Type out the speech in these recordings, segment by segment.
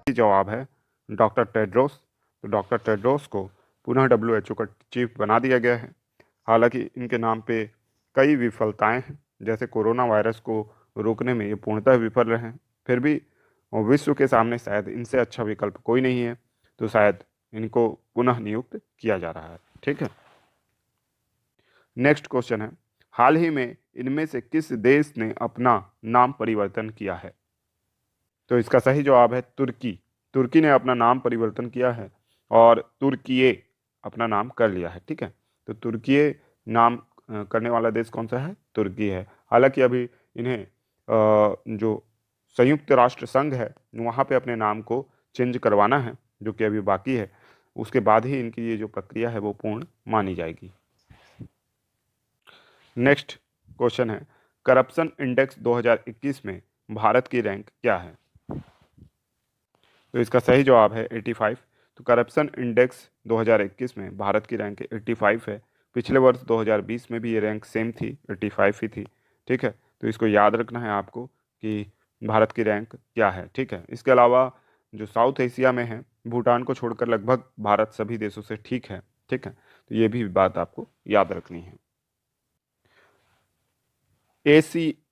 जवाब है doctor Tedros. तो डॉक्टर टेड्रोस को पुनः WHO का चीफ बना दिया गया है। हालांकि इनके नाम पे कई विफलताएं हैं, जैसे कोरोना वायरस को रोकने में ये पूर्णतः विफल रहे हैं, फिर भी विश्व के सामने शायद इनसे अच्छा विकल्प कोई नहीं है, तो शायद इनको पुनः नियुक्त किया जा रहा है। ठीक है, नेक्स्ट क्वेश्चन है, हाल ही में इनमें से किस देश ने अपना नाम परिवर्तन किया है? तो इसका सही जवाब है तुर्की। तुर्की ने अपना नाम परिवर्तन किया है और तुर्कीये अपना नाम कर लिया है। ठीक है, तो तुर्कीये नाम करने वाला देश कौन सा है? तुर्की है। हालांकि अभी इन्हें जो संयुक्त राष्ट्र संघ है वहाँ पे अपने नाम को चेंज करवाना है, जो कि अभी बाकी है। उसके बाद ही इनकी ये जो प्रक्रिया है वो पूर्ण मानी जाएगी। नेक्स्ट क्वेश्चन है, करप्शन इंडेक्स 2021 में भारत की रैंक क्या है? तो इसका सही जवाब है 85। तो करप्शन इंडेक्स 2021 में भारत की रैंक 85 है। पिछले वर्ष 2020 में भी ये रैंक सेम थी, 85 ही थी। ठीक है, तो इसको याद रखना है आपको कि भारत की रैंक क्या है। ठीक है, इसके अलावा जो साउथ एशिया में है, भूटान को छोड़कर लगभग भारत सभी देशों से ठीक है। ठीक है, तो ये भी बात आपको याद रखनी है।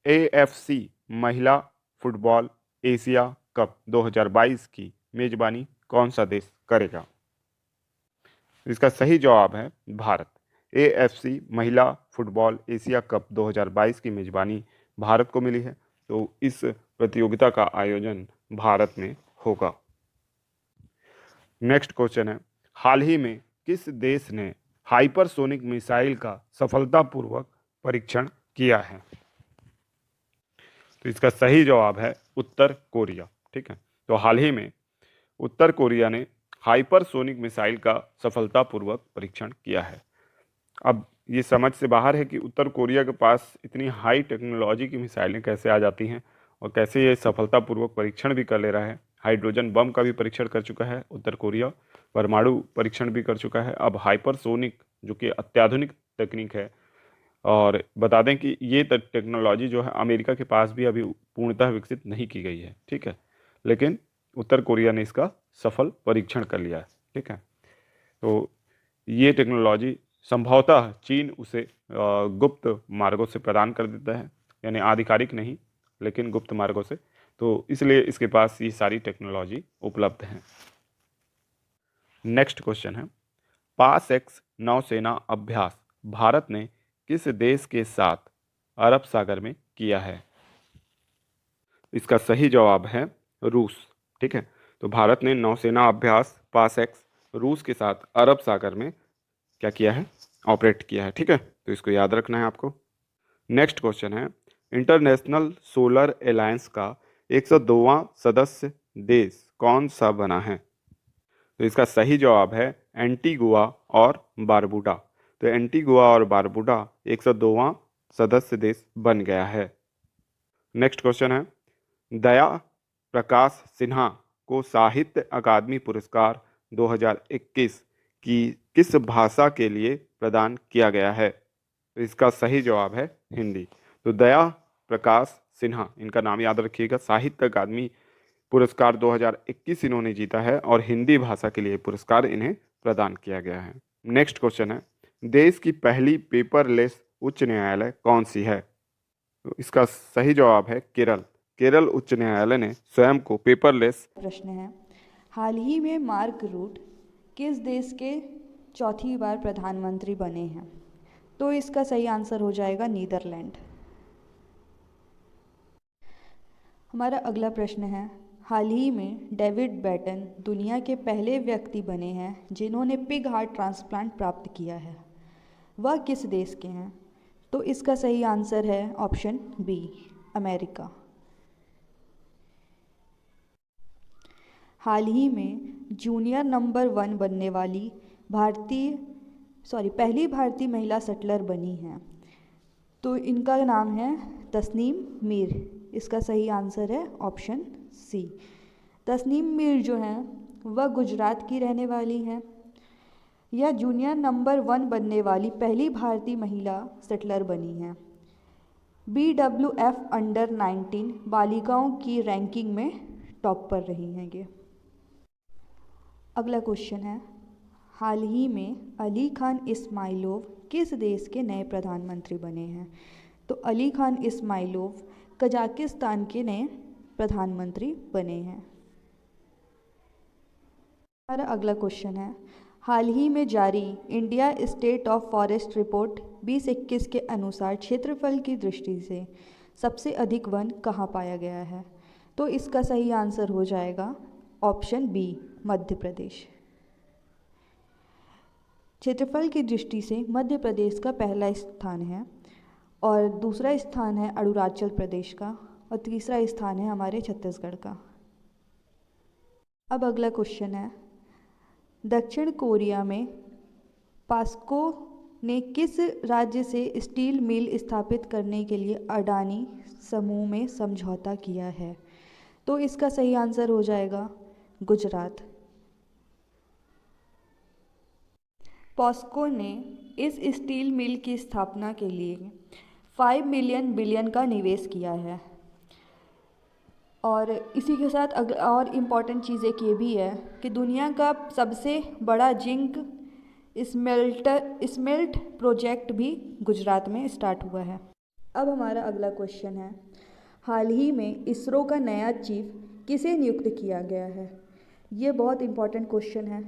AFC महिला फुटबॉल एशिया कप 2022 की मेजबानी कौन सा देश करेगा? इसका सही जवाब है भारत। AFC महिला फुटबॉल एशिया कप 2022 की मेजबानी भारत को मिली है, तो इस प्रतियोगिता का आयोजन भारत में होगा। नेक्स्ट क्वेश्चन है, हाल ही में किस देश ने हाइपरसोनिक मिसाइल का सफलतापूर्वक परीक्षण किया है? तो इसका सही जवाब है उत्तर कोरिया। ठीक है, तो हाल ही में उत्तर कोरिया ने हाइपरसोनिक मिसाइल का सफलतापूर्वक परीक्षण किया है। अब ये समझ से बाहर है कि उत्तर कोरिया के पास इतनी हाई टेक्नोलॉजी की मिसाइलें कैसे आ जाती हैं और कैसे ये सफलतापूर्वक परीक्षण भी कर ले रहा है। हाइड्रोजन बम का भी परीक्षण कर चुका है उत्तर कोरिया, परमाणु परीक्षण भी कर चुका है, अब हाइपरसोनिक जो कि अत्याधुनिक तकनीक है। और बता दें कि ये टेक्नोलॉजी जो है अमेरिका के पास भी अभी पूर्णतः विकसित नहीं की गई है। ठीक है, लेकिन उत्तर कोरिया ने इसका सफल परीक्षण कर लिया है। ठीक है, तो ये टेक्नोलॉजी संभवतः चीन उसे गुप्त मार्गों से प्रदान कर देता है, यानी आधिकारिक नहीं लेकिन गुप्त मार्गों से, तो इसलिए इसके पास ये सारी टेक्नोलॉजी उपलब्ध है। नेक्स्ट क्वेश्चन है, पास एक्स नौसेना अभ्यास भारत ने किस देश के साथ अरब सागर में किया है? इसका सही जवाब है रूस। ठीक है, तो भारत ने नौसेना अभ्यास पास एक्स रूस के साथ अरब सागर में क्या किया है? ऑपरेट किया है। ठीक है, तो इसको याद रखना है आपको। नेक्स्ट क्वेश्चन है, इंटरनेशनल सोलर अलायंस का 102वां सदस्य देश कौन सा बना है? तो इसका सही जवाब है एंटीगुआ और बारबुडा। तो एंटीगुआ और बारबुडा 102वां सदस्य देश बन गया है। नेक्स्ट क्वेश्चन है, दया प्रकाश सिन्हा को साहित्य अकादमी पुरस्कार 2021 की किस भाषा के लिए प्रदान किया गया है? तो इसका सही जवाब है हिंदी। तो दया प्रकाश सिन्हा, इनका नाम याद रखिएगा, साहित्य अकादमी पुरस्कार 2021 इन्होंने जीता है और हिंदी भाषा के लिए पुरस्कार इन्हें प्रदान किया गया है। नेक्स्ट क्वेश्चन है, देश की पहली पेपरलेस उच्च न्यायालय कौन सी है? तो इसका सही जवाब है केरल। केरल उच्च न्यायालय ने स्वयं को पेपरलेस। प्रश्न है, हाल ही में मार्क रूट किस देश के चौथी बार प्रधानमंत्री बने हैं? तो इसका सही आंसर हो जाएगा नीदरलैंड। हमारा अगला प्रश्न है, हाल ही में डेविड बैटन दुनिया के पहले व्यक्ति बने हैं जिन्होंने पिग हार्ट ट्रांसप्लांट प्राप्त किया है, वह किस देश के हैं? तो इसका सही आंसर है ऑप्शन बी, अमेरिका। हाल ही में जूनियर नंबर 1 बनने वाली पहली भारतीय महिला शटलर बनी हैं, तो इनका नाम है तस्नीम मीर। इसका सही आंसर है ऑप्शन सी। तस्नीम मीर जो हैं वह गुजरात की रहने वाली हैं। यह जूनियर नंबर 1 बनने वाली पहली भारतीय महिला शटलर बनी हैं। BWF अंडर 19 बालिकाओं की रैंकिंग में टॉप पर रही हैं ये। अगला क्वेश्चन है, हाल ही में अली खान इस्माइलोव किस देश के नए प्रधानमंत्री बने हैं? तो अली खान इस्माइलोव कजाकिस्तान के नए प्रधानमंत्री बने हैं। हमारा अगला क्वेश्चन है, हाल ही में जारी India state of forest report 2021 के अनुसार क्षेत्रफल की दृष्टि से सबसे अधिक वन कहाँ पाया गया है? तो इसका सही आंसर हो जाएगा ऑप्शन बी, मध्य प्रदेश। क्षेत्रफल की दृष्टि से मध्य प्रदेश का पहला स्थान है और दूसरा स्थान है अरुणाचल प्रदेश का और तीसरा स्थान है हमारे छत्तीसगढ़ का। अब अगला क्वेश्चन है, दक्षिण कोरिया में पास्को ने किस राज्य से स्टील मिल स्थापित करने के लिए अडानी समूह में समझौता किया है? तो इसका सही आंसर हो जाएगा गुजरात। पॉस्को ने इस स्टील मिल की स्थापना के लिए 5 मिलियन बिलियन का निवेश किया है। और इसी के साथ और इम्पॉर्टेंट चीज़ एक ये भी है कि दुनिया का सबसे बड़ा जिंक स्मेल्ट प्रोजेक्ट भी गुजरात में स्टार्ट हुआ है। अब हमारा अगला क्वेश्चन है, हाल ही में इसरो का नया चीफ किसे नियुक्त किया गया है? ये बहुत इम्पॉर्टेंट क्वेश्चन है।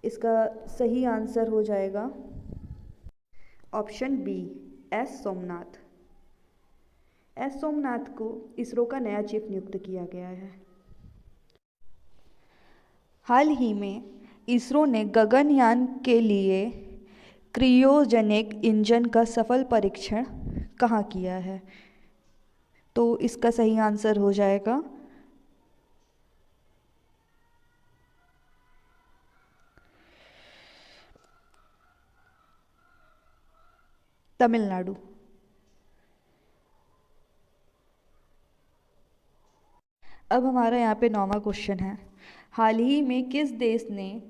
इसका सही आंसर हो जाएगा option B, S Somnath. S Somnath को इसरो का नया चीफ नियुक्त किया गया है। हाल ही में इसरो ने गगनयान के लिए क्रियोजेनिक इंजन का सफल परीक्षण कहाँ किया है? तो इसका सही आंसर हो जाएगा तमिलनाडु। अब हमारा यहाँ पे 9वां क्वेश्चन है, हाल ही में किस देश ने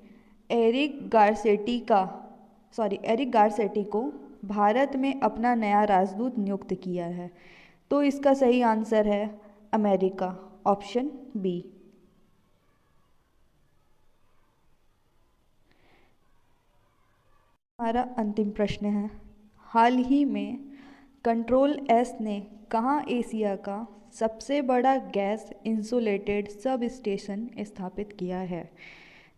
एरिक गारसेटी को भारत में अपना नया राजदूत नियुक्त किया है? तो इसका सही आंसर है अमेरिका, ऑप्शन बी। हमारा अंतिम प्रश्न है, हाल ही में कंट्रोल एस ने कहाँ एशिया का सबसे बड़ा गैस इंसुलेटेड सब स्टेशन स्थापित किया है?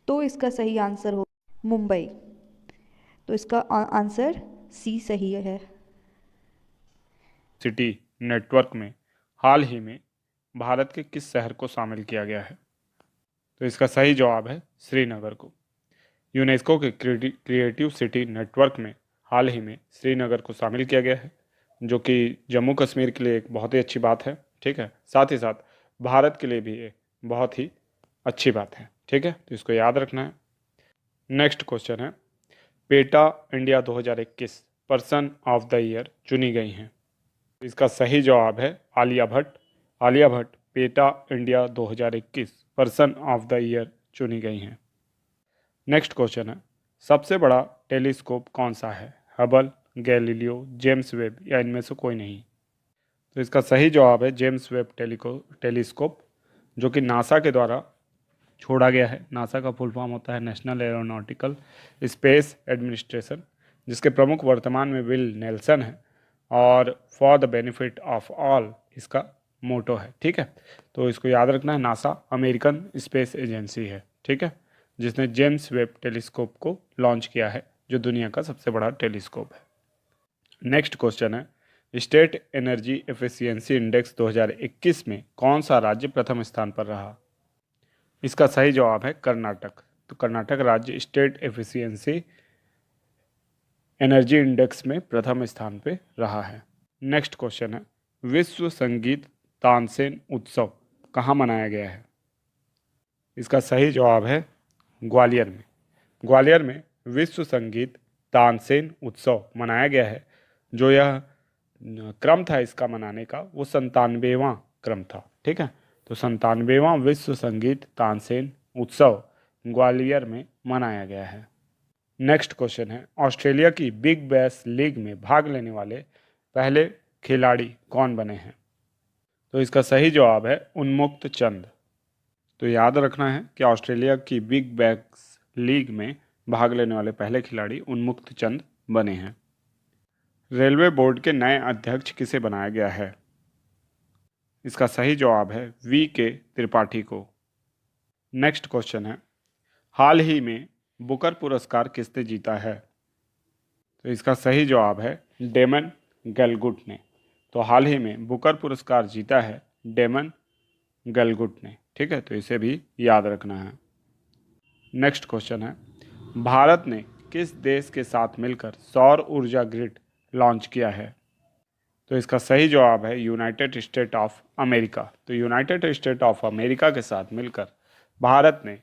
तो इसका सही आंसर हो मुंबई। तो इसका आंसर सी सही है। सिटी नेटवर्क में हाल ही में भारत के किस शहर को शामिल किया गया है? तो इसका सही जवाब है श्रीनगर को। यूनेस्को के क्रिएटिव सिटी नेटवर्क में हाल ही में श्रीनगर को शामिल किया गया है, जो कि जम्मू कश्मीर के लिए एक बहुत ही अच्छी बात है। ठीक है, साथ ही साथ भारत के लिए भी ये बहुत ही अच्छी बात है। ठीक है, तो इसको याद रखना है। नेक्स्ट क्वेश्चन है, PETA India 2021 person of the year चुनी गई हैं। इसका सही जवाब है Alia Bhatt. Alia Bhatt PETA India 2021 person of the year चुनी गई हैं। नेक्स्ट क्वेश्चन है, सबसे बड़ा टेलीस्कोप कौन सा है? हबल, गैलीलियो, जेम्स वेब या इनमें से कोई नहीं? तो इसका सही जवाब है जेम्स वेब टेलीस्कोप, जो कि नासा के द्वारा छोड़ा गया है। नासा का फुल फॉर्म होता है नेशनल एरोनॉटिकल स्पेस एडमिनिस्ट्रेशन, जिसके प्रमुख वर्तमान में विल नेल्सन है और for the benefit of all इसका मोटो है। ठीक है, तो इसको याद रखना है। नासा अमेरिकन स्पेस एजेंसी है, ठीक है, जिसने जेम्स वेब टेलीस्कोप को लॉन्च किया है, जो दुनिया का सबसे बड़ा टेलीस्कोप है। नेक्स्ट क्वेश्चन है, स्टेट एनर्जी एफिशिएंसी इंडेक्स 2021 में कौन सा राज्य प्रथम स्थान पर रहा? इसका सही जवाब है कर्नाटक। तो कर्नाटक राज्य स्टेट एफिशिएंसी एनर्जी इंडेक्स में प्रथम स्थान पे रहा है। नेक्स्ट क्वेश्चन है, विश्व संगीत तानसेन उत्सव कहाँ मनाया गया है? इसका सही जवाब है ग्वालियर में। ग्वालियर में विश्व संगीत तानसेन उत्सव मनाया गया है। जो यह क्रम था इसका मनाने का, वो 97वां क्रम था। ठीक है, तो 97वां विश्व संगीत तानसेन उत्सव ग्वालियर में मनाया गया है। नेक्स्ट क्वेश्चन है, ऑस्ट्रेलिया की बिग बैश लीग में भाग लेने वाले पहले खिलाड़ी कौन बने हैं? तो इसका सही जवाब है उन्मुक्त चंद। तो याद रखना है कि ऑस्ट्रेलिया की बिग बैश लीग में भाग लेने वाले पहले खिलाड़ी उन्मुक्त चंद बने हैं। रेलवे बोर्ड के नए अध्यक्ष किसे बनाया गया है? इसका सही जवाब है V.K. त्रिपाठी को। नेक्स्ट क्वेश्चन है, हाल ही में बुकर पुरस्कार किसने जीता है? तो इसका सही जवाब है डेमन गैलगुट ने। तो हाल ही में बुकर पुरस्कार जीता है डेमन गैलगुट ने। ठीक है, तो इसे भी याद रखना है। नेक्स्ट क्वेश्चन है, भारत ने किस देश के साथ मिलकर सौर ऊर्जा ग्रिड लॉन्च किया है? तो इसका सही जवाब है यूनाइटेड स्टेट ऑफ अमेरिका। तो यूनाइटेड स्टेट ऑफ अमेरिका के साथ मिलकर भारत ने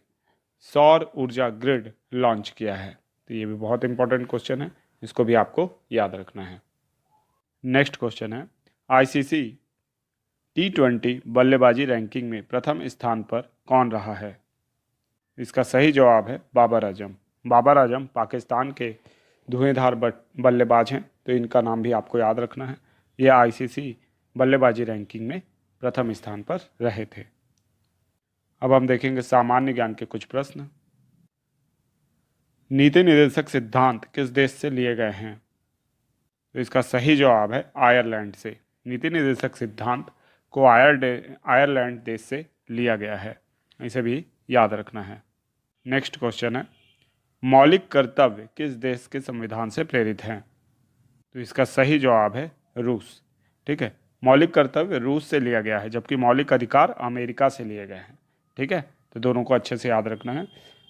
सौर ऊर्जा ग्रिड लॉन्च किया है। तो ये भी बहुत इंपॉर्टेंट क्वेश्चन है, इसको भी आपको याद रखना है। नेक्स्ट क्वेश्चन है, आईसीसी T20 बल्लेबाजी रैंकिंग में प्रथम स्थान पर कौन रहा है? इसका सही जवाब है बाबर आजम। बाबर आजम पाकिस्तान के धुएंधार बल्लेबाज हैं, तो इनका नाम भी आपको याद रखना है। यह आईसीसी बल्लेबाजी रैंकिंग में प्रथम स्थान पर रहे थे। अब हम देखेंगे सामान्य ज्ञान के कुछ प्रश्न। नीति निर्देशक सिद्धांत किस देश से लिए गए हैं? तो इसका सही जवाब है आयरलैंड से। नीति निर्देशक सिद्धांत को आयरलैंड देश से लिया गया है, इसे भी याद रखना है। नेक्स्ट क्वेश्चन है, मौलिक कर्तव्य किस देश के संविधान से प्रेरित हैं? तो इसका सही जवाब है रूस। ठीक है, मौलिक कर्तव्य रूस से लिया गया है, जबकि मौलिक अधिकार अमेरिका से लिए गए हैं। ठीक है, तो दोनों को अच्छे से याद रखना है।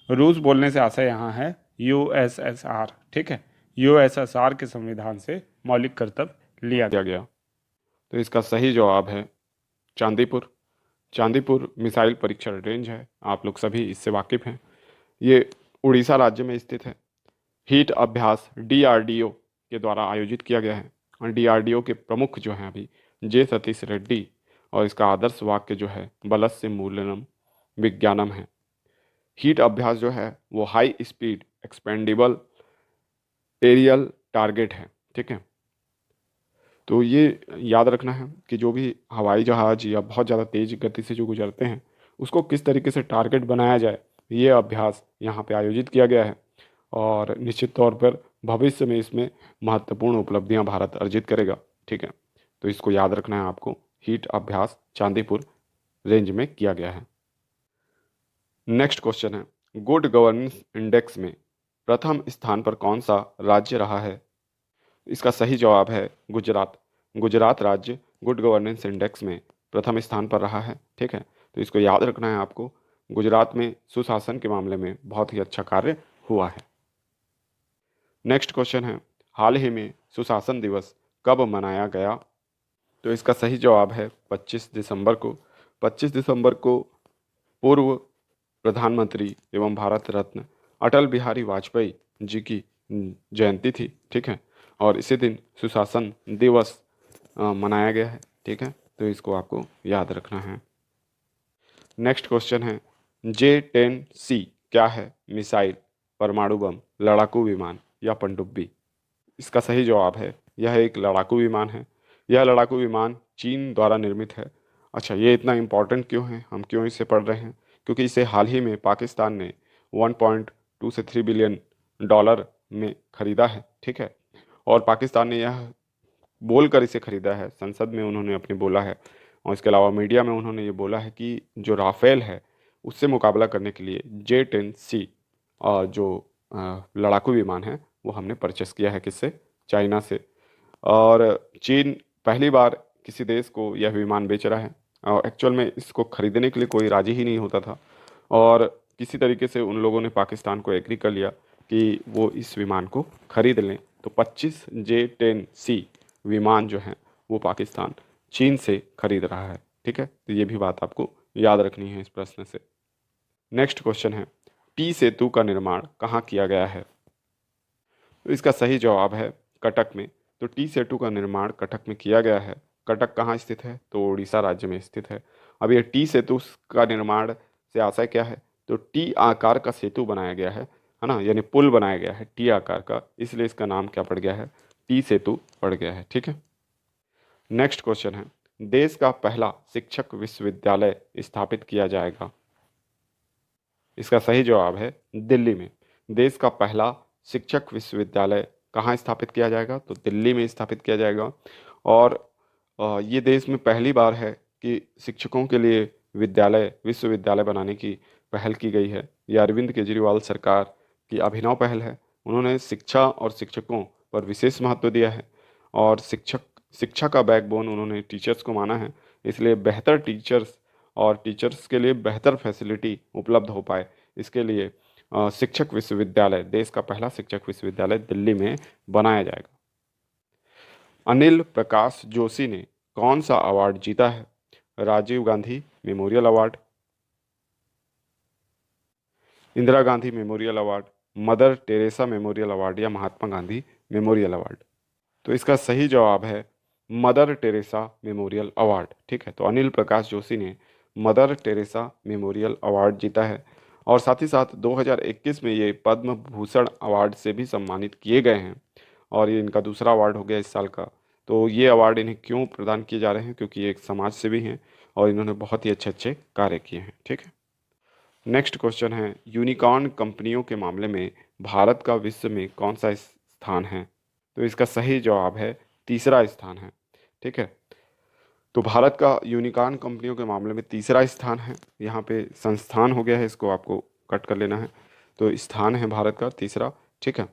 रूस बोलने से आशा यहाँ है यूएसएसआर। ठीक है, यूएसएसआर के संविधान से मौलिक कर्तव्य लिया गया। तो इसका सही जवाब है चांदीपुर। चांदीपुर मिसाइल परीक्षण रेंज है, आप लोग सभी इससे वाकिफ हैं। ये उड़ीसा राज्य में स्थित है। हीट अभ्यास DRDO के द्वारा आयोजित किया गया है और DRDO के प्रमुख जो हैं अभी J सतीश रेड्डी, और इसका आदर्श वाक्य जो है बलस्य मूलनम विज्ञानम है। हीट अभ्यास जो है वो high speed expendable aerial target है। ठीक है, तो ये याद रखना है कि जो भी हवाई जहाज या बहुत ज़्यादा तेज़ गति से जो गुजरते हैं उसको किस तरीके से टारगेट बनाया जाए, ये अभ्यास यहाँ पे आयोजित किया गया है। और निश्चित तौर पर भविष्य में इसमें महत्वपूर्ण उपलब्धियाँ भारत अर्जित करेगा। ठीक है, तो इसको याद रखना है आपको। हीट अभ्यास चांदीपुर रेंज में किया गया है। नेक्स्ट क्वेश्चन है, गुड गवर्नेंस इंडेक्स में प्रथम स्थान पर कौन सा राज्य रहा है? इसका सही जवाब है गुजरात। गुजरात राज्य गुड गवर्नेंस इंडेक्स में प्रथम स्थान पर रहा है। ठीक है, तो इसको याद रखना है आपको। गुजरात में सुशासन के मामले में बहुत ही अच्छा कार्य हुआ है। नेक्स्ट क्वेश्चन है, हाल ही में सुशासन दिवस कब मनाया गया? तो इसका सही जवाब है 25 दिसंबर को। 25 दिसंबर को पूर्व प्रधानमंत्री एवं भारत रत्न अटल बिहारी वाजपेयी जी की जयंती थी। ठीक है, और इसी दिन सुशासन दिवस मनाया गया है। ठीक है, तो इसको आपको याद रखना है। नेक्स्ट क्वेश्चन है, J-10C क्या है? मिसाइल, परमाणु बम, लड़ाकू विमान या पनडुब्बी? इसका सही जवाब है यह एक लड़ाकू विमान है। यह लड़ाकू विमान चीन द्वारा निर्मित है। अच्छा, ये इतना इम्पोर्टेंट क्यों है, हम क्यों इसे पढ़ रहे हैं? क्योंकि इसे हाल ही में पाकिस्तान ने 1.2 से 3 बिलियन डॉलर में खरीदा है। ठीक है, और पाकिस्तान ने यह बोलकर इसे खरीदा है, संसद में उन्होंने अपने बोला है, और इसके अलावा मीडिया में उन्होंने ये बोला है कि जो राफेल है उससे मुकाबला करने के लिए J-10C जो लड़ाकू विमान है वो हमने परचेस किया है। किससे? चाइना से। और चीन पहली बार किसी देश को यह विमान बेच रहा है। एक्चुअल में इसको खरीदने के लिए कोई राजी ही नहीं होता था, और किसी तरीके से उन लोगों ने पाकिस्तान को एग्री कर लिया कि वो इस विमान को खरीद लें। तो 25 J-10C विमान जो हैं वो पाकिस्तान चीन से खरीद रहा है। ठीक है, तो ये भी बात आपको याद रखनी है इस प्रश्न से। नेक्स्ट क्वेश्चन है, टी सेतु का निर्माण कहाँ किया गया है? तो इसका सही जवाब है कटक में। तो टी सेतु का निर्माण कटक में किया गया है। कटक कहाँ स्थित है? तो उड़ीसा राज्य में स्थित है। अब ये टी सेतु का निर्माण से आशय क्या है? तो टी आकार का सेतु बनाया गया है ना, यानी पुल बनाया गया है टी आकार का, इसलिए इसका नाम क्या पड़ गया है? टी सेतु पड़ गया है। ठीक है, नेक्स्ट क्वेश्चन है, देश का पहला शिक्षक विश्वविद्यालय स्थापित किया जाएगा। इसका सही जवाब है दिल्ली में। देश का पहला शिक्षक विश्वविद्यालय कहाँ स्थापित किया जाएगा? तो दिल्ली में स्थापित किया जाएगा। और ये देश में पहली बार है कि शिक्षकों के लिए विश्वविद्यालय बनाने की पहल की गई है। ये अरविंद केजरीवाल सरकार की अभिनव पहल है। उन्होंने शिक्षा और शिक्षकों पर विशेष महत्व दिया है और शिक्षा का बैकबोन उन्होंने टीचर्स को माना है। इसलिए बेहतर टीचर्स और टीचर्स के लिए बेहतर फैसिलिटी उपलब्ध हो पाए, इसके लिए शिक्षक विश्वविद्यालय, देश का पहला शिक्षक विश्वविद्यालय दिल्ली में बनाया जाएगा। अनिल प्रकाश जोशी ने कौन सा अवार्ड जीता है? Rajiv Gandhi memorial award, Indira Gandhi memorial award, Mother Teresa memorial award या महात्मा गांधी मेमोरियल अवार्ड। तो इसका सही जवाब है मदर टेरेसा मेमोरियल अवार्ड। ठीक है, तो अनिल प्रकाश जोशी ने मदर टेरेसा मेमोरियल अवार्ड जीता है और साथ ही साथ 2021 में ये पद्म भूषण अवार्ड से भी सम्मानित किए गए हैं और ये इनका दूसरा अवार्ड हो गया इस साल का। तो ये अवार्ड इन्हें क्यों प्रदान किए जा रहे हैं? क्योंकि ये एक समाज सेवी हैं और इन्होंने बहुत ही अच्छे अच्छे कार्य किए हैं। ठीक है, नेक्स्ट क्वेश्चन है, यूनिकॉर्न कंपनियों के मामले में भारत का विश्व में कौन सा स्थान है? तो इसका सही जवाब है तीसरा स्थान है। ठीक है, तो भारत का यूनिकॉर्न कंपनियों के मामले में तीसरा स्थान है। यहाँ पे संस्थान हो गया है, इसको आपको कट कर लेना है। तो स्थान है भारत का तीसरा। ठीक है,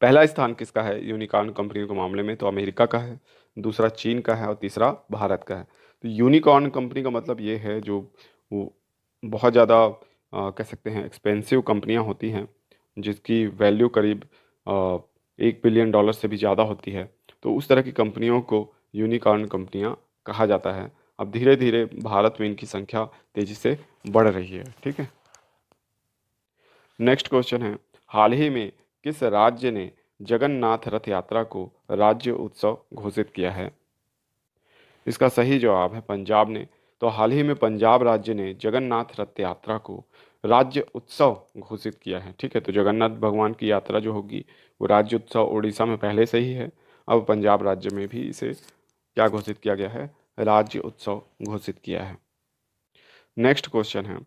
पहला स्थान किसका है यूनिकॉर्न कंपनियों के मामले में? तो अमेरिका का है, दूसरा चीन का है और तीसरा भारत का है। तो यूनिकॉर्न कंपनी का मतलब ये है जो वो बहुत ज़्यादा कह सकते हैं एक्सपेंसिव कंपनियां होती हैं जिसकी वैल्यू करीब $1 बिलियन से भी ज़्यादा होती है। तो उस तरह की कंपनियों को यूनिकॉर्न कंपनियां कहा जाता है। अब धीरे धीरे भारत में इनकी संख्या तेज़ी से बढ़ रही है। ठीक है, नेक्स्ट क्वेश्चन है, हाल ही में किस राज्य ने जगन्नाथ रथ यात्रा को राज्य उत्सव घोषित किया है? इसका सही जवाब है पंजाब ने। तो हाल ही में पंजाब राज्य ने जगन्नाथ रथ यात्रा को राज्य उत्सव घोषित किया है। ठीक है, तो जगन्नाथ भगवान की यात्रा जो होगी वो राज्य उत्सव उड़ीसा में पहले से ही है, अब पंजाब राज्य में भी इसे क्या घोषित किया गया है? राज्य उत्सव घोषित किया है। नेक्स्ट क्वेश्चन है,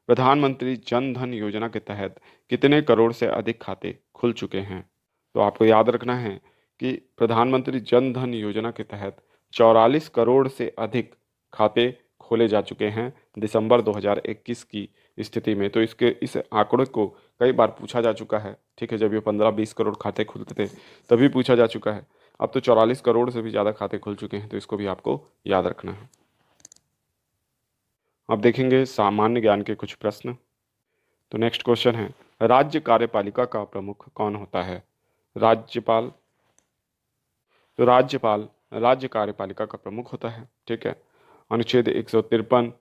प्रधानमंत्री जन धन योजना के तहत कितने करोड़ से अधिक खाते खुल चुके हैं? तो आपको याद रखना है कि प्रधानमंत्री जन धन योजना के तहत 44 करोड़ से अधिक खाते खोले जा चुके हैं दिसंबर 2021 की स्थिति में। तो इस आंकड़े को कई बार पूछा जा चुका है। ठीक है, जब ये 15-20 करोड़ खाते खुलते थे तभी पूछा जा चुका है। अब तो 44 करोड़ से भी ज़्यादा खाते खुल चुके हैं, तो इसको भी आपको याद रखना है। अब देखेंगे सामान्य ज्ञान के कुछ प्रश्न। तो नेक्स्ट क्वेश्चन है, राज्य कार्यपालिका का प्रमुख कौन होता है? राज्यपाल। तो राज्यपाल राज्य कार्यपालिका का प्रमुख होता है। ठीक है, अनुच्छेद 153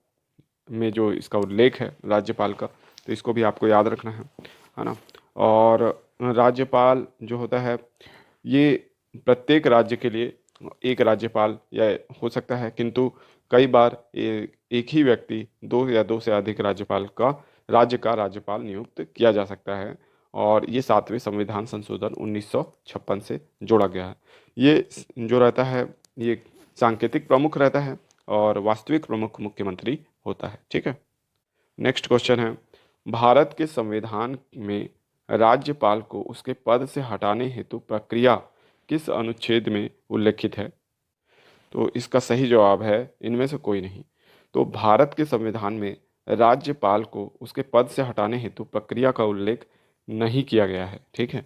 में जो इसका उल्लेख है राज्यपाल का, तो इसको भी आपको याद रखना है ना। और राज्यपाल जो होता है ये प्रत्येक राज्य के लिए एक राज्यपाल या हो सकता है, किंतु कई बार एक ही व्यक्ति दो या दो से अधिक राज्य का राज्यपाल नियुक्त किया जा सकता है और ये 7वें संविधान संशोधन 1956 से जोड़ा गया है। ये जो रहता है ये सांकेतिक प्रमुख रहता है और वास्तविक प्रमुख मुख्यमंत्री होता है। ठीक है, नेक्स्ट क्वेश्चन है, भारत के संविधान में राज्यपाल को उसके पद से हटाने हेतु प्रक्रिया किस अनुच्छेद में उल्लेखित है? तो इसका सही जवाब है इनमें से कोई नहीं। तो भारत के संविधान में राज्यपाल को उसके पद से हटाने हेतु प्रक्रिया का उल्लेख नहीं किया गया है। ठीक है,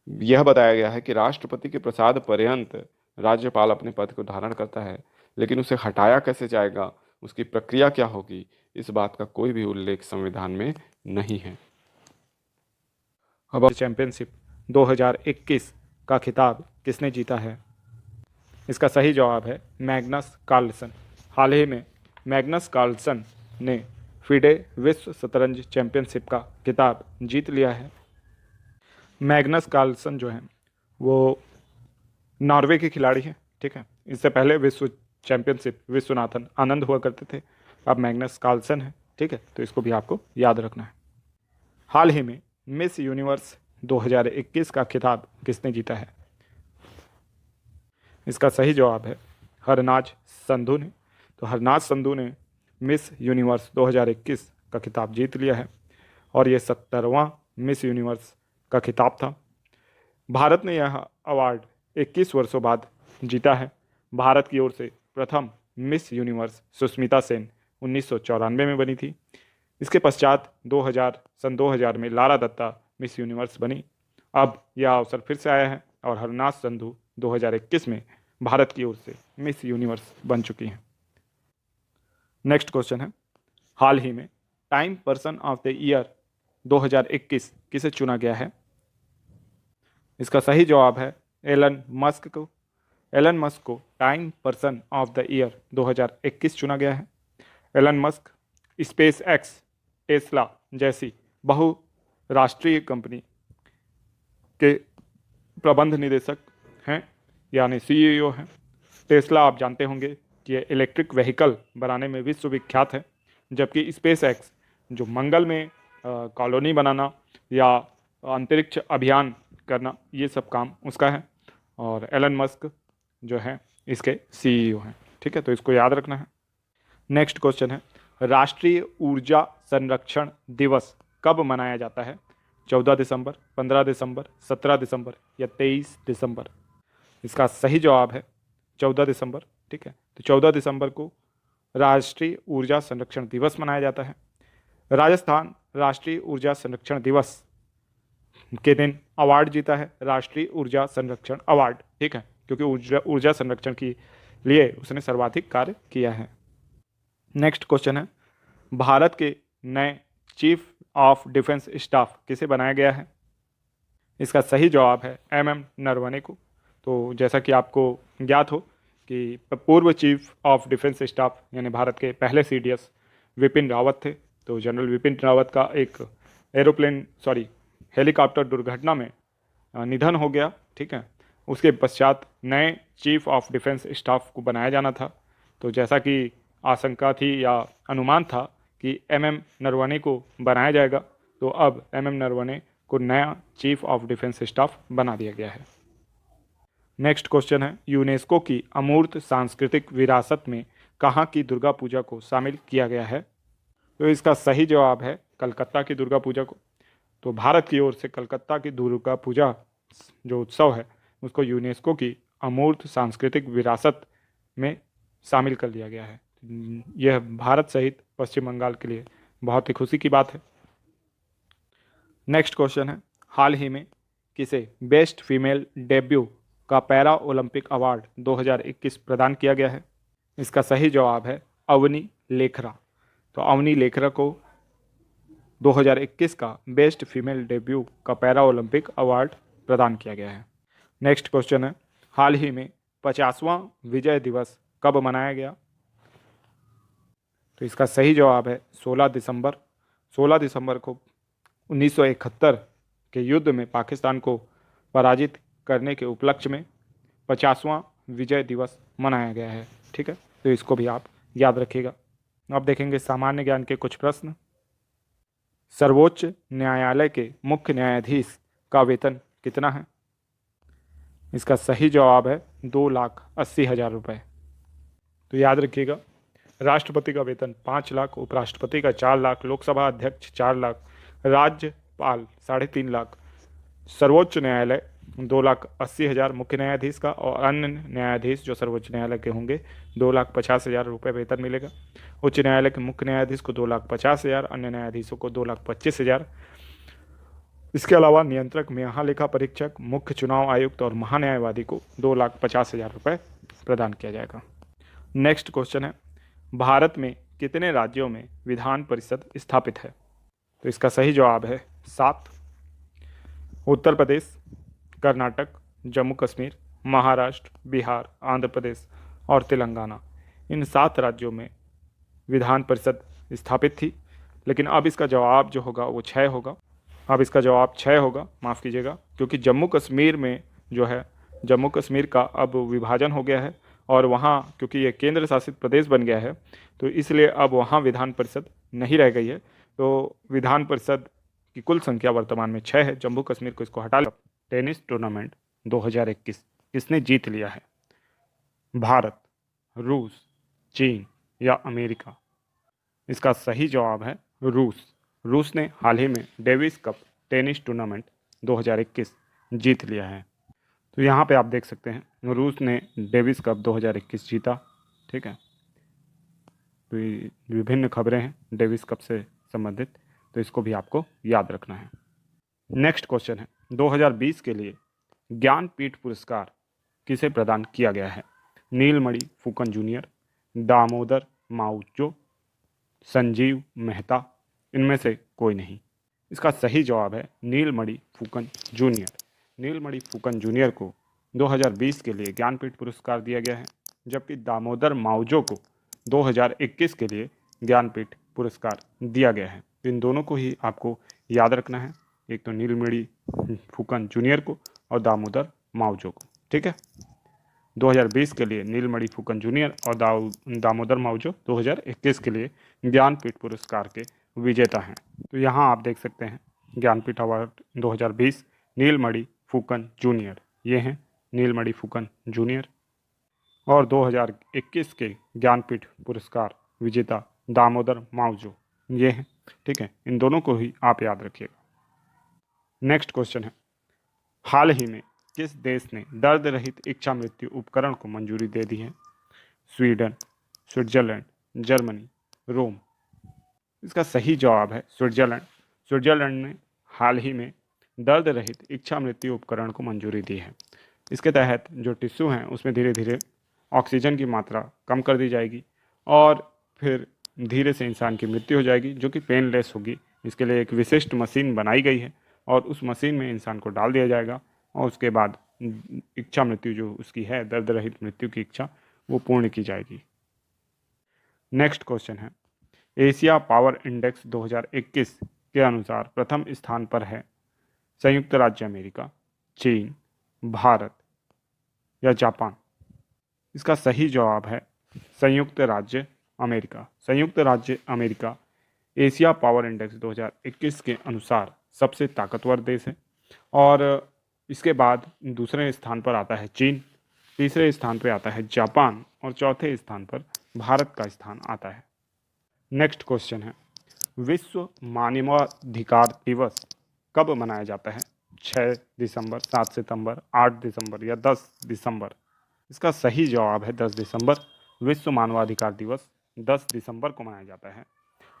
यह बताया गया है कि राष्ट्रपति के प्रसाद पर्यंत राज्यपाल अपने पद को धारण करता है, लेकिन उसे हटाया कैसे जाएगा, उसकी प्रक्रिया क्या होगी, इस बात का कोई भी उल्लेख संविधान में नहीं है। अब चैंपियनशिप 2021 का खिताब किसने जीता है? इसका सही जवाब है मैग्नस कार्लसन। हाल ही में मैग्नस कार्लसन ने फिडे विश्व शतरंज चैंपियनशिप का खिताब जीत लिया है। मैग्नस कार्लसन जो है वो नॉर्वे के खिलाड़ी हैं। ठीक है, इससे पहले विश्व चैंपियनशिप विश्वनाथन आनंद हुआ करते थे, अब मैग्नस कार्लसन है। ठीक है, तो इसको भी आपको याद रखना है। हाल ही में मिस यूनिवर्स 2021 का खिताब किसने जीता है? इसका सही जवाब है हरनाज संधू ने। तो हरनाज संधू ने मिस यूनिवर्स 2021 का खिताब जीत लिया है। और ये 70वां मिस यूनिवर्स का खिताब था। भारत ने यह अवार्ड 21 वर्षों बाद जीता है। भारत की ओर से प्रथम मिस यूनिवर्स सुष्मिता सेन 1994 में बनी थी। इसके पश्चात 2000 में लारा दत्ता मिस यूनिवर्स बनी। अब यह अवसर फिर से आया है और हरनाथ संधू 2021 में भारत की ओर से मिस यूनिवर्स बन चुकी हैं। नेक्स्ट क्वेश्चन है, हाल ही में Time person of the year 2021 किसे चुना गया है? इसका सही जवाब है एलन मस्क को। एलन मस्क को Time person of the year 2021 चुना गया है। Elon Musk SpaceX, Tesla जैसी बहुराष्ट्रीय कंपनी के प्रबंध निदेशक हैं, यानी सीईओ हैं। टेस्ला आप जानते होंगे कि ये इलेक्ट्रिक व्हीकल बनाने में विश्वविख्यात है, जबकि स्पेस एक्स जो मंगल में कॉलोनी बनाना या अंतरिक्ष अभियान करना, ये सब काम उसका है। और एलन मस्क जो है इसके सीईओ हैं। ठीक है, तो इसको याद रखना है। नेक्स्ट क्वेश्चन है, राष्ट्रीय ऊर्जा संरक्षण दिवस कब मनाया जाता है? 14 दिसंबर, 15 दिसंबर, 17 दिसंबर या 23 दिसंबर? इसका सही जवाब है 14 दिसंबर। ठीक है, तो 14 दिसंबर को राष्ट्रीय ऊर्जा संरक्षण दिवस मनाया जाता है। राजस्थान राष्ट्रीय ऊर्जा संरक्षण दिवस के दिन अवार्ड जीता है, राष्ट्रीय ऊर्जा संरक्षण अवार्ड। ठीक है, क्योंकि ऊर्जा संरक्षण के लिए उसने सर्वाधिक कार्य किया है। नेक्स्ट क्वेश्चन है, भारत के नए चीफ ऑफ डिफेंस स्टाफ किसे बनाया गया है? इसका सही जवाब है MM नरवणे को। तो जैसा कि आपको ज्ञात हो कि पूर्व चीफ ऑफ डिफेंस स्टाफ यानी भारत के पहले CDS विपिन रावत थे। तो जनरल विपिन रावत का एक हेलीकॉप्टर दुर्घटना में निधन हो गया। ठीक है, उसके पश्चात नए चीफ ऑफ डिफेंस स्टाफ को बनाया जाना था। तो जैसा कि आशंका थी या अनुमान था कि MM नरवणे को बनाया जाएगा, तो अब MM नरवणे को नया चीफ ऑफ डिफेंस स्टाफ बना दिया गया है। नेक्स्ट क्वेश्चन है, यूनेस्को की अमूर्त सांस्कृतिक विरासत में कहाँ की दुर्गा पूजा को शामिल किया गया है? तो इसका सही जवाब है कलकत्ता की दुर्गा पूजा को। तो भारत की ओर से कलकत्ता की दुर्गा पूजा जो उत्सव है उसको यूनेस्को की अमूर्त सांस्कृतिक विरासत में शामिल कर लिया गया है। यह भारत सहित पश्चिम बंगाल के लिए बहुत ही खुशी की बात है। नेक्स्ट क्वेश्चन है, हाल ही में किसे बेस्ट फीमेल डेब्यू का पैरा ओलंपिक अवार्ड 2021 प्रदान किया गया है? इसका सही जवाब है अवनी लेखरा। तो अवनी लेखरा को 2021 का बेस्ट फीमेल डेब्यू का पैरा ओलंपिक अवार्ड प्रदान किया गया है। नेक्स्ट क्वेश्चन है, हाल ही में 50वां विजय दिवस कब मनाया गया? तो इसका सही जवाब है 16 दिसंबर। 16 दिसंबर को 1971 के युद्ध में पाकिस्तान को पराजित करने के उपलक्ष्य में 50वां विजय दिवस मनाया गया है। ठीक है, तो इसको भी आप याद रखिएगा। अब देखेंगे सामान्य ज्ञान के कुछ प्रश्न। सर्वोच्च न्यायालय के मुख्य न्यायाधीश का वेतन कितना है? इसका सही जवाब है 2,80,000 रुपये। तो याद रखिएगा, राष्ट्रपति का वेतन 5 लाख, उपराष्ट्रपति का 4 लाख, लोकसभा अध्यक्ष 4 लाख, राज्यपाल 3.5 लाख, सर्वोच्च न्यायालय 2,80,000 मुख्य न्यायाधीश का, और अन्य न्यायाधीश जो सर्वोच्च न्यायालय के होंगे 2,50,000 रुपये वेतन मिलेगा। उच्च न्यायालय के मुख्य न्यायाधीश को 2,50,000, अन्य न्यायाधीशों को 2,25,000। इसके अलावा नियंत्रक, महालेखा परीक्षक, मुख्य चुनाव आयुक्त और महान्यायवादी को 2,50,000 रुपये प्रदान किया जाएगा। नेक्स्ट क्वेश्चन है, भारत में कितने राज्यों में विधान परिषद स्थापित है? तो इसका सही जवाब है 7। उत्तर प्रदेश, कर्नाटक, जम्मू कश्मीर, महाराष्ट्र, बिहार, आंध्र प्रदेश और तेलंगाना, इन 7 राज्यों में विधान परिषद स्थापित थी। लेकिन अब इसका जवाब जो होगा वो 6 होगा। अब इसका जवाब 6 होगा, माफ़ कीजिएगा, क्योंकि जम्मू कश्मीर में जो है जम्मू कश्मीर का अब विभाजन हो गया है और वहाँ क्योंकि ये केंद्र शासित प्रदेश बन गया है तो इसलिए अब वहाँ विधान परिषद नहीं रह गई है। तो विधान परिषद की कुल संख्या वर्तमान में 6 है। जम्मू कश्मीर को इसको हटा लिया। टेनिस टूर्नामेंट 2021 किसने जीत लिया है? भारत, रूस, चीन या अमेरिका? इसका सही जवाब है रूस। रूस ने हाल ही में डेविस कप टेनिस टूर्नामेंट 2021 जीत लिया है। तो यहाँ पे आप देख सकते हैं रूस ने डेविस कप 2021 जीता। ठीक है, तो ये विभिन्न खबरें हैं डेविस कप से संबंधित, तो इसको भी आपको याद रखना है। नेक्स्ट क्वेश्चन है 2020 के लिए ज्ञानपीठ पुरस्कार किसे प्रदान किया गया है? नीलमणि फुकन जूनियर, दामोदर माउजो, संजीव मेहता, इनमें से कोई नहीं। इसका सही जवाब है नीलमणि फुकन जूनियर। नीलमणि फुकन जूनियर को 2020 के लिए ज्ञानपीठ पुरस्कार दिया गया है, जबकि दामोदर माउजो को 2021 के लिए ज्ञानपीठ पुरस्कार दिया गया है। इन दोनों को ही आपको याद रखना है, एक तो नीलमणि फुकन जूनियर को और दामोदर माउजो को। ठीक है, 2020 के लिए नीलमणि फुकन जूनियर और दामोदर माउजो 2021 के लिए ज्ञानपीठ पुरस्कार के विजेता हैं। तो यहाँ आप देख सकते हैं ज्ञानपीठ अवार्ड 2020 नीलमणि फुकन जूनियर, ये हैं नीलमणि फुकन जूनियर, और 2021 के ज्ञानपीठ पुरस्कार विजेता दामोदर माउजो, ये हैं। ठीक है, इन दोनों को ही आप याद रखिएगा। नेक्स्ट क्वेश्चन है हाल ही में किस देश ने दर्द रहित इच्छा मृत्यु उपकरण को मंजूरी दे दी है? स्वीडन, स्विट्जरलैंड, जर्मनी, रोम। इसका सही जवाब है स्विट्जरलैंड। स्विट्जरलैंड ने हाल ही में दर्द रहित इच्छा मृत्यु उपकरण को मंजूरी दी है। इसके तहत जो टिश्यू हैं उसमें धीरे धीरे ऑक्सीजन की मात्रा कम कर दी जाएगी और फिर धीरे से इंसान की मृत्यु हो जाएगी, जो कि पेनलेस होगी। इसके लिए एक विशिष्ट मशीन बनाई गई है और उस मशीन में इंसान को डाल दिया जाएगा और उसके बाद इच्छा मृत्यु जो उसकी है, दर्द रहित मृत्यु की इच्छा, वो पूर्ण की जाएगी। नेक्स्ट क्वेश्चन है एशिया पावर इंडेक्स 2021 के अनुसार प्रथम स्थान पर है संयुक्त राज्य अमेरिका, चीन, भारत या जापान? इसका सही जवाब है संयुक्त राज्य अमेरिका। संयुक्त राज्य अमेरिका एशिया पावर इंडेक्स 2021 के अनुसार सबसे ताकतवर देश है और इसके बाद दूसरे स्थान पर आता है चीन, तीसरे स्थान पर आता है जापान और चौथे स्थान पर भारत का स्थान आता है। नेक्स्ट क्वेश्चन है विश्व मानवाधिकार दिवस कब मनाया जाता है? 6 दिसंबर, 7 सितंबर, 8 दिसंबर या 10 दिसंबर? इसका सही जवाब है 10 दिसंबर। विश्व मानवाधिकार दिवस 10 दिसंबर को मनाया जाता है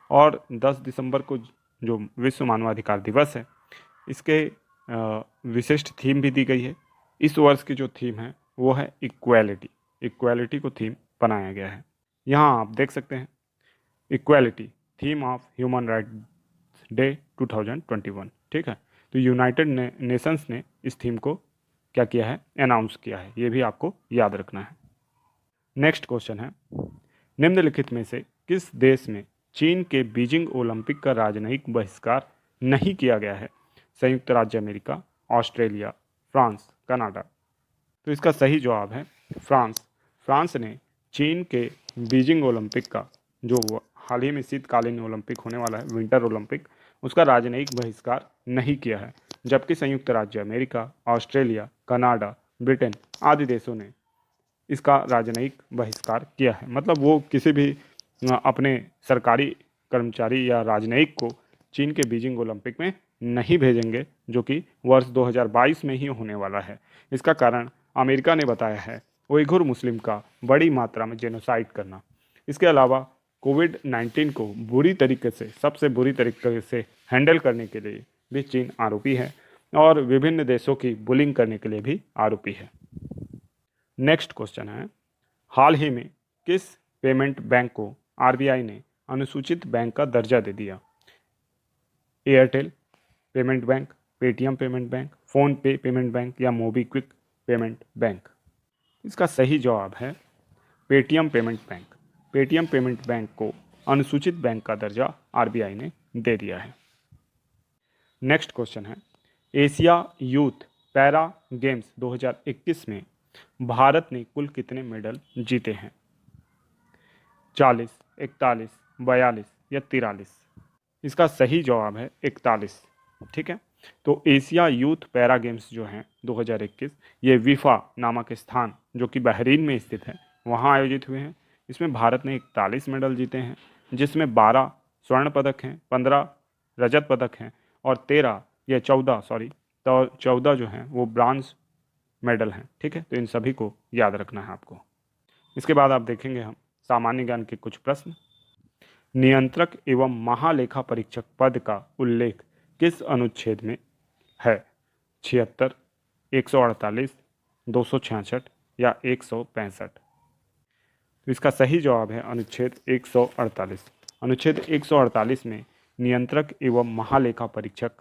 और 10 दिसंबर को जो विश्व मानवाधिकार दिवस है, इसके विशिष्ट थीम भी दी गई है। इस वर्ष की जो थीम है वो है इक्वालिटी। इक्वालिटी को थीम बनाया गया है। यहाँ आप देख सकते हैं equality theme of human rights day 2021। ठीक है, तो यूनाइटेड नेशंस ने इस थीम को क्या किया है, अनाउंस किया है। ये भी आपको याद रखना है। नेक्स्ट क्वेश्चन है निम्नलिखित में से किस देश में चीन के बीजिंग ओलंपिक का राजनयिक बहिष्कार नहीं किया गया है? संयुक्त राज्य अमेरिका, ऑस्ट्रेलिया, फ्रांस, कनाडा। तो इसका सही जवाब है फ्रांस। फ्रांस ने चीन के बीजिंग ओलंपिक का, जो हाल ही में शीतकालीन ओलंपिक होने वाला है, विंटर ओलंपिक, उसका राजनयिक बहिष्कार नहीं किया है, जबकि संयुक्त राज्य अमेरिका, ऑस्ट्रेलिया, कनाडा, ब्रिटेन आदि देशों ने इसका राजनयिक बहिष्कार किया है। मतलब वो किसी भी अपने सरकारी कर्मचारी या राजनयिक को चीन के बीजिंग ओलंपिक में नहीं भेजेंगे, जो कि वर्ष 2022 में ही होने वाला है। इसका कारण अमेरिका ने बताया है उइघुर मुस्लिम का बड़ी मात्रा में जेनोसाइड करना। इसके अलावा कोविड-19 को बुरी तरीके से, सबसे बुरी तरीके से हैंडल करने के लिए भी चीन आरोपी है और विभिन्न देशों की बुलिंग करने के लिए भी आरोपी है। नेक्स्ट क्वेश्चन है हाल ही में किस पेमेंट बैंक को आरबीआई ने अनुसूचित बैंक का दर्जा दे दिया? Airtel payment bank, Paytm payment bank, phone पे पेमेंट बैंक या मोबीक्विक पेमेंट बैंक? इसका सही जवाब है Paytm payment bank. Paytm payment bank को अनुसूचित बैंक का दर्जा आरबीआई ने दे दिया है। नेक्स्ट क्वेश्चन है एशिया यूथ पैरा गेम्स 2021 में भारत ने कुल कितने मेडल जीते हैं? 40, 41, 42 या 43? इसका सही जवाब है 41। ठीक है, तो एशिया यूथ पैरा गेम्स जो हैं 2021, ये विफा नामक स्थान जो कि बहरीन में स्थित है, वहाँ आयोजित हुए हैं। इसमें भारत ने 41 मेडल जीते हैं, जिसमें 12 स्वर्ण पदक हैं, 15 रजत पदक हैं और 13 या 14 सॉरी तो 14 जो हैं वो ब्रॉन्ज मेडल हैं। ठीक है, तो इन सभी को याद रखना है आपको। इसके बाद आप देखेंगे हम सामान्य ज्ञान के कुछ प्रश्न। नियंत्रक एवं महालेखा परीक्षक पद का उल्लेख किस अनुच्छेद में है? 76, 148, 266 या 165? तो इसका सही जवाब है अनुच्छेद 148। अनुच्छेद 148 में नियंत्रक एवं महालेखा परीक्षक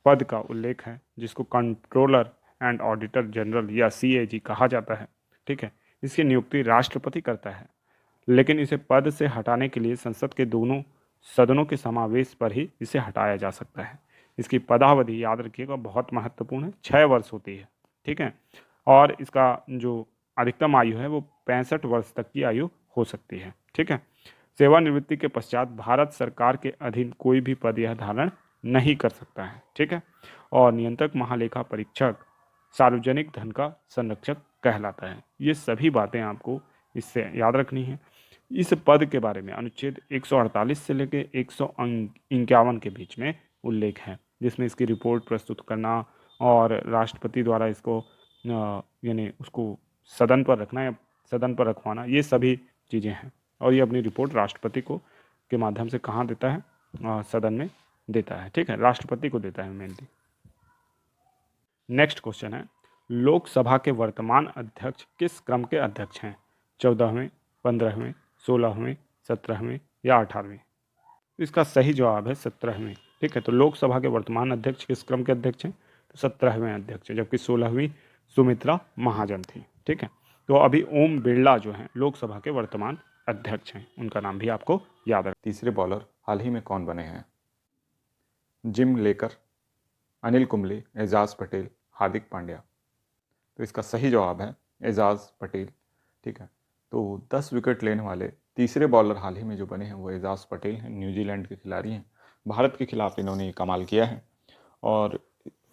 पद का उल्लेख है, जिसको कंट्रोलर एंड ऑडिटर जनरल या CAG कहा जाता है। ठीक है, इसकी नियुक्ति राष्ट्रपति करता है, लेकिन इसे पद से हटाने के लिए संसद के दोनों सदनों के समावेश पर ही इसे हटाया जा सकता है। इसकी पदावधि याद रखिएगा बहुत महत्वपूर्ण है, 6 वर्ष होती है। ठीक है, और इसका जो अधिकतम आयु है वो 65 वर्ष तक की आयु हो सकती है। ठीक है, सेवानिवृत्ति के पश्चात भारत सरकार के अधीन कोई भी पद यह धारण नहीं कर सकता है। ठीक है, और नियंत्रक महालेखा परीक्षक सार्वजनिक धन का संरक्षक कहलाता है। ये सभी बातें आपको इससे याद रखनी है। इस पद के बारे में अनुच्छेद 148 से लेकर 151 के बीच में उल्लेख है, जिसमें इसकी रिपोर्ट प्रस्तुत करना और राष्ट्रपति द्वारा इसको यानी उसको सदन पर रखना या सदन पर रखवाना, ये सभी चीज़ें हैं। और ये अपनी रिपोर्ट राष्ट्रपति को के माध्यम से कहाँ देता है? सदन में देता है। ठीक है, राष्ट्रपति को देता है मेनली। नेक्स्ट क्वेश्चन है, लोकसभा के वर्तमान अध्यक्ष किस क्रम के अध्यक्ष हैं? 14वें, 15वें, 16वें, 17वें या 18वें? इसका सही जवाब है 17वें। ठीक है, तो लोकसभा के वर्तमान अध्यक्ष किस क्रम के अध्यक्ष हैं? तो 17वें अध्यक्ष है, जबकि 16वीं सुमित्रा महाजन थी। ठीक है, तो अभी ओम बिरला जो हैं लोकसभा के वर्तमान अध्यक्ष हैं, उनका नाम भी आपको याद रखना। तीसरे बॉलर हाल ही में कौन बने हैं? जिम लेकर, अनिल कुंबले, एजाज पटेल, हार्दिक पांड्या। तो इसका सही जवाब है एजाज पटेल। ठीक है, तो 10 विकेट लेने वाले तीसरे बॉलर हाल ही में जो बने हैं वो एजाज पटेल हैं, न्यूजीलैंड के खिलाड़ी हैं। भारत के खिलाफ इन्होंने कमाल किया है। और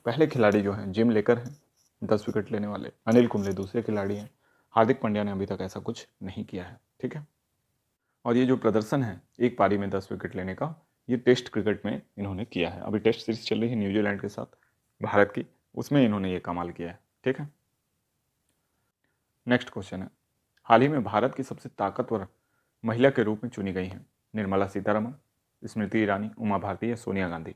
पहले खिलाड़ी जो हैं जिम लेकर हैं 10 विकेट लेने वाले, अनिल कुंबले दूसरे खिलाड़ी हैं, हार्दिक पांड्या ने अभी तक ऐसा कुछ नहीं किया है। ठीक है, और ये जो प्रदर्शन है एक पारी में 10 विकेट लेने का, ये टेस्ट क्रिकेट में इन्होंने किया है। अभी टेस्ट सीरीज चल रही है न्यूजीलैंड के साथ भारत की, उसमें इन्होंने ये कमाल किया है। ठीक है, नेक्स्ट क्वेश्चन है, हाल ही में भारत की सबसे ताकतवर महिला के रूप में चुनी गई हैं? निर्मला सीतारमण, स्मृति ईरानी, उमा भारती या सोनिया गांधी?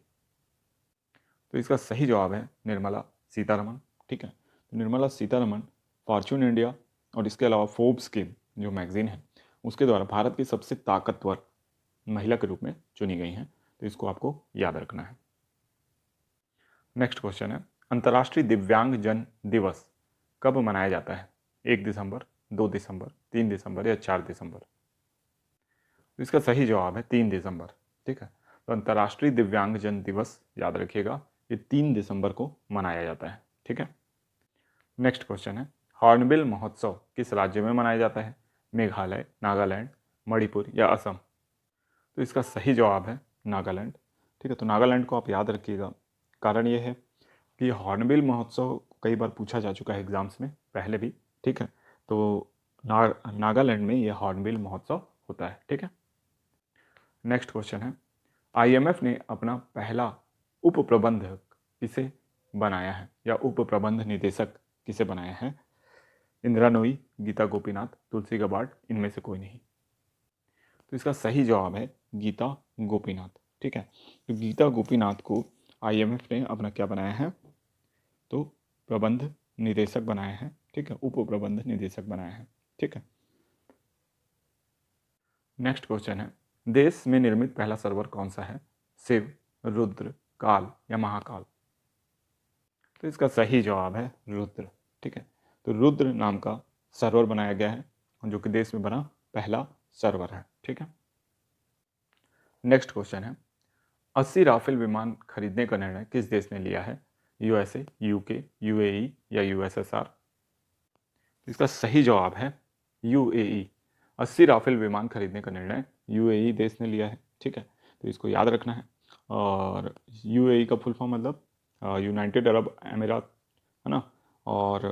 तो इसका सही जवाब है निर्मला सीतारमण। ठीक है, तो निर्मला सीतारमण फॉर्च्यून इंडिया और इसके अलावा फोर्ब्स की जो मैगजीन है उसके द्वारा भारत की सबसे ताकतवर महिला के रूप में चुनी गई हैं। तो इसको आपको याद रखना है। नेक्स्ट क्वेश्चन है, अंतर्राष्ट्रीय दिव्यांग जन दिवस कब मनाया जाता है? 1 दिसंबर, 2 दिसंबर, 3 दिसंबर या 4 दिसंबर? तो इसका सही जवाब है 3 दिसंबर। ठीक है, तो अंतर्राष्ट्रीय दिव्यांग जन दिवस याद रखिएगा, ये 3 दिसंबर को मनाया जाता है। ठीक है, नेक्स्ट क्वेश्चन है, हॉर्नबिल महोत्सव किस राज्य में मनाया जाता है? मेघालय, नागालैंड, मणिपुर या असम? तो इसका सही जवाब है नागालैंड। ठीक है, तो नागालैंड को आप याद रखिएगा। कारण ये है कि हॉर्नबिल महोत्सव कई बार पूछा जा चुका है एग्जाम्स में पहले भी। ठीक है, तो नागालैंड में ये हॉर्नबिल महोत्सव होता है। ठीक है, नेक्स्ट क्वेश्चन है, IMF ने अपना पहला उप प्रबंधक किसे बनाया है या उप प्रबंध निदेशक किसे बनाया है? इंदिरा नोई, गीता गोपीनाथ, तुलसी गबार्ड, इनमें से कोई नहीं? तो इसका सही जवाब है गीता गोपीनाथ। ठीक है, तो गीता गोपीनाथ को IMF ने अपना क्या बनाया है? तो प्रबंध निदेशक बनाया है। ठीक है, उप प्रबंध निदेशक बनाया है। ठीक है, नेक्स्ट क्वेश्चन है, देश में निर्मित पहला सर्वर कौन सा है? शिव, रुद्र, काल या महाकाल? तो इसका सही जवाब है रुद्र। ठीक है, तो रुद्र नाम का सर्वर बनाया गया है जो कि देश में बना पहला सर्वर है। ठीक है, नेक्स्ट क्वेश्चन है, 80 राफेल विमान खरीदने का निर्णय किस देश ने लिया है? USA, UK, UAE या USSR? इसका सही जवाब है UAE। 80 राफेल विमान खरीदने का निर्णय UAE देश ने लिया है। ठीक है, तो इसको याद रखना है। और UAE का फुल फॉर्म मतलब यूनाइटेड अरब अमीरात है ना। और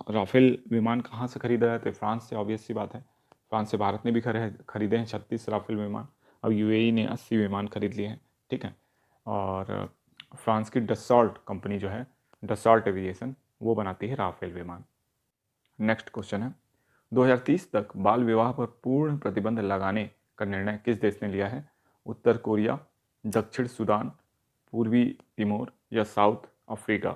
राफेल विमान कहाँ से खरीदा है? तो फ्रांस से, ऑब्वियस सी बात है। फ्रांस से भारत ने भी खरीदे हैं 36 राफेल विमान। अब UAE ने 80 विमान खरीद लिए हैं। ठीक है, और फ्रांस की डसॉल्ट कंपनी जो है, डसॉल्ट एविएशन, वो बनाती है राफेल विमान। नेक्स्ट क्वेश्चन है, 2030 तक बाल विवाह पर पूर्ण प्रतिबंध लगाने का निर्णय किस देश ने लिया है? उत्तर कोरिया, दक्षिण सूडान, पूर्वी तिमोर या साउथ अफ्रीका?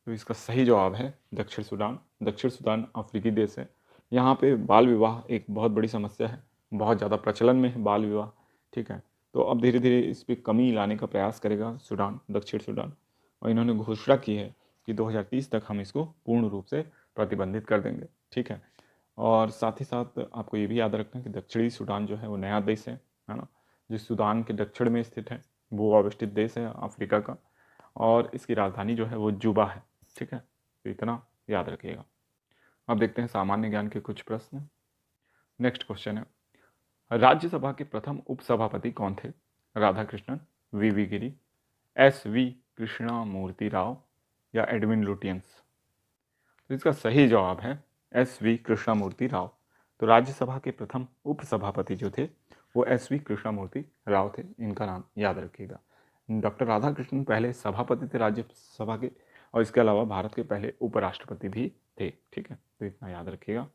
तो इसका सही जवाब है दक्षिण सूडान। दक्षिण सूडान अफ्रीकी देश है। यहाँ पे बाल विवाह एक बहुत बड़ी समस्या है, बहुत ज़्यादा प्रचलन में है बाल विवाह, ठीक है। तो अब धीरे धीरे इस पर कमी लाने का प्रयास करेगा सूडान, दक्षिण सूडान, और इन्होंने घोषणा की है कि 2030 तक हम इसको पूर्ण रूप से प्रतिबंधित कर देंगे, ठीक है। और साथ ही साथ आपको ये भी याद रखना है कि दक्षिणी सूडान जो है वो नया देश है ना, जो सूडान के दक्षिण में स्थित है, भू अवस्थित देश है अफ्रीका का, और इसकी राजधानी जो है वो जुबा है, ठीक है। तो इतना याद रखिएगा। अब देखते हैं सामान्य ज्ञान के कुछ प्रश्न। नेक्स्ट क्वेश्चन है, राज्यसभा के प्रथम उपसभापति कौन थे? राधाकृष्णन, वी गिरी, SV कृष्णमूर्ति राव या एडविन लुटियंस? तो इसका सही जवाब है SV कृष्णमूर्ति राव। तो राज्यसभा के प्रथम उपसभापति जो थे वो SV कृष्णमूर्ति राव थे, इनका नाम याद रखिएगा। डॉक्टर राधाकृष्णन पहले सभापति थे राज्यसभा के, और इसके अलावा भारत के पहले उपराष्ट्रपति भी थे, ठीक है। तो इतना याद रखिएगा।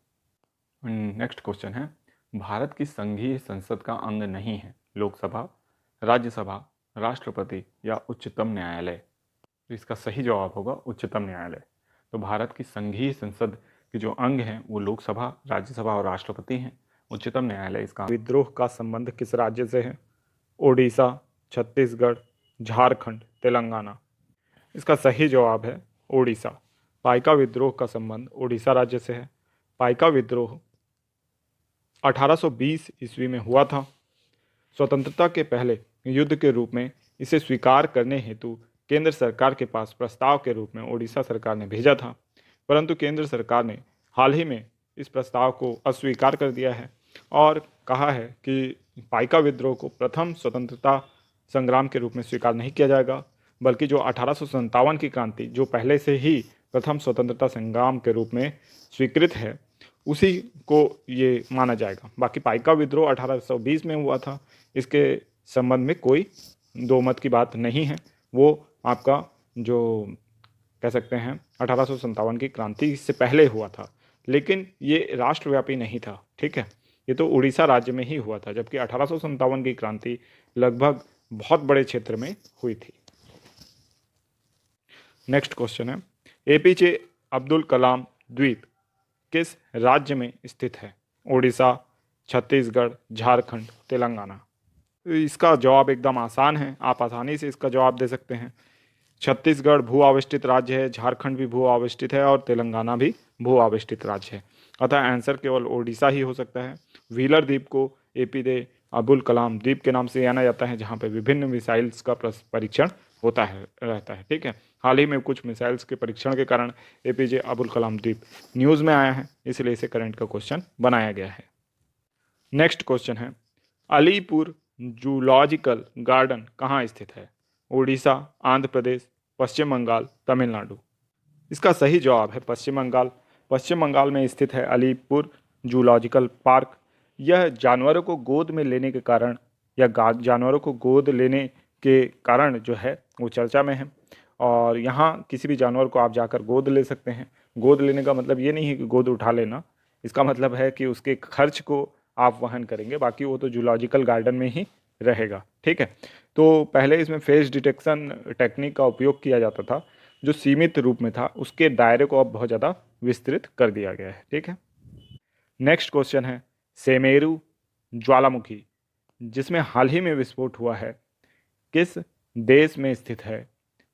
नेक्स्ट क्वेश्चन है, भारत की संघीय संसद का अंग नहीं है लोकसभा, राज्यसभा, राष्ट्रपति या उच्चतम न्यायालय? तो इसका सही जवाब होगा उच्चतम न्यायालय। तो भारत की संघीय संसद के जो अंग हैं वो लोकसभा, राज्यसभा और राष्ट्रपति हैं। उच्चतम न्यायालय इसका। विद्रोह का संबंध किस राज्य से है? ओडिशा, छत्तीसगढ़, झारखंड, तेलंगाना? इसका सही जवाब है ओडिशा। पाइका विद्रोह का संबंध ओडिशा राज्य से है। पाइका विद्रोह 1820 ईस्वी में हुआ था। स्वतंत्रता के पहले युद्ध के रूप में इसे स्वीकार करने हेतु केंद्र सरकार के पास प्रस्ताव के रूप में ओडिशा सरकार ने भेजा था, परंतु केंद्र सरकार ने हाल ही में इस प्रस्ताव को अस्वीकार कर दिया है और कहा है कि पाइका विद्रोह को प्रथम स्वतंत्रता संग्राम के रूप में स्वीकार नहीं किया जाएगा, बल्कि जो 1857 की क्रांति जो पहले से ही प्रथम स्वतंत्रता संग्राम के रूप में स्वीकृत है उसी को ये माना जाएगा। बाकी पाइका विद्रोह 1820 में हुआ था, इसके संबंध में कोई दो मत की बात नहीं है। वो आपका जो कह सकते हैं 1857 की क्रांति से पहले हुआ था, लेकिन ये राष्ट्रव्यापी नहीं था, ठीक है। ये तो उड़ीसा राज्य में ही हुआ था, जबकि 1857 की क्रांति लगभग बहुत बड़े क्षेत्र में हुई थी। नेक्स्ट क्वेश्चन है, APJ अब्दुल कलाम द्वीप किस राज्य में स्थित है? ओडिशा, छत्तीसगढ़, झारखंड, तेलंगाना? इसका जवाब एकदम आसान है, आप आसानी से इसका जवाब दे सकते हैं। छत्तीसगढ़ भू आविष्टित राज्य है, झारखंड भी भू आविष्टित है और तेलंगाना भी भू आविष्टित राज्य है, अतः आंसर केवल ओडिशा ही हो सकता है। व्हीलर द्वीप को APJ अब्दुल कलाम द्वीप के नाम से जाना जाता है, जहाँ पे विभिन्न मिसाइल्स का परीक्षण होता है रहता है, ठीक है। हाल ही में कुछ मिसाइल्स के परीक्षण के कारण APJ अब्दुल कलाम द्वीप न्यूज़ में आया है, इसलिए इसे करंट का क्वेश्चन बनाया गया है। नेक्स्ट क्वेश्चन है, अलीपुर जूलॉजिकल गार्डन कहाँ स्थित है? उड़ीसा, आंध्र प्रदेश, पश्चिम बंगाल, तमिलनाडु? इसका सही जवाब है पश्चिम बंगाल। पश्चिम बंगाल में स्थित है अलीपुर जूलॉजिकल पार्क। यह जानवरों को गोद में लेने के कारण या जानवरों को गोद लेने के कारण जो है वो चर्चा में है, और यहाँ किसी भी जानवर को आप जाकर गोद ले सकते हैं। गोद लेने का मतलब ये नहीं है कि गोद उठा लेना, इसका मतलब है कि उसके खर्च को आप वहन करेंगे, बाकी वो तो जूलॉजिकल गार्डन में ही रहेगा, ठीक है। तो पहले इसमें फेस डिटेक्शन टेक्निक का उपयोग किया जाता था, जो सीमित रूप में था, उसके दायरे को अब बहुत ज़्यादा विस्तृत कर दिया गया है, ठीक है। नेक्स्ट क्वेश्चन है, सेमेरू ज्वालामुखी जिसमें हाल ही में विस्फोट हुआ है किस देश में स्थित है?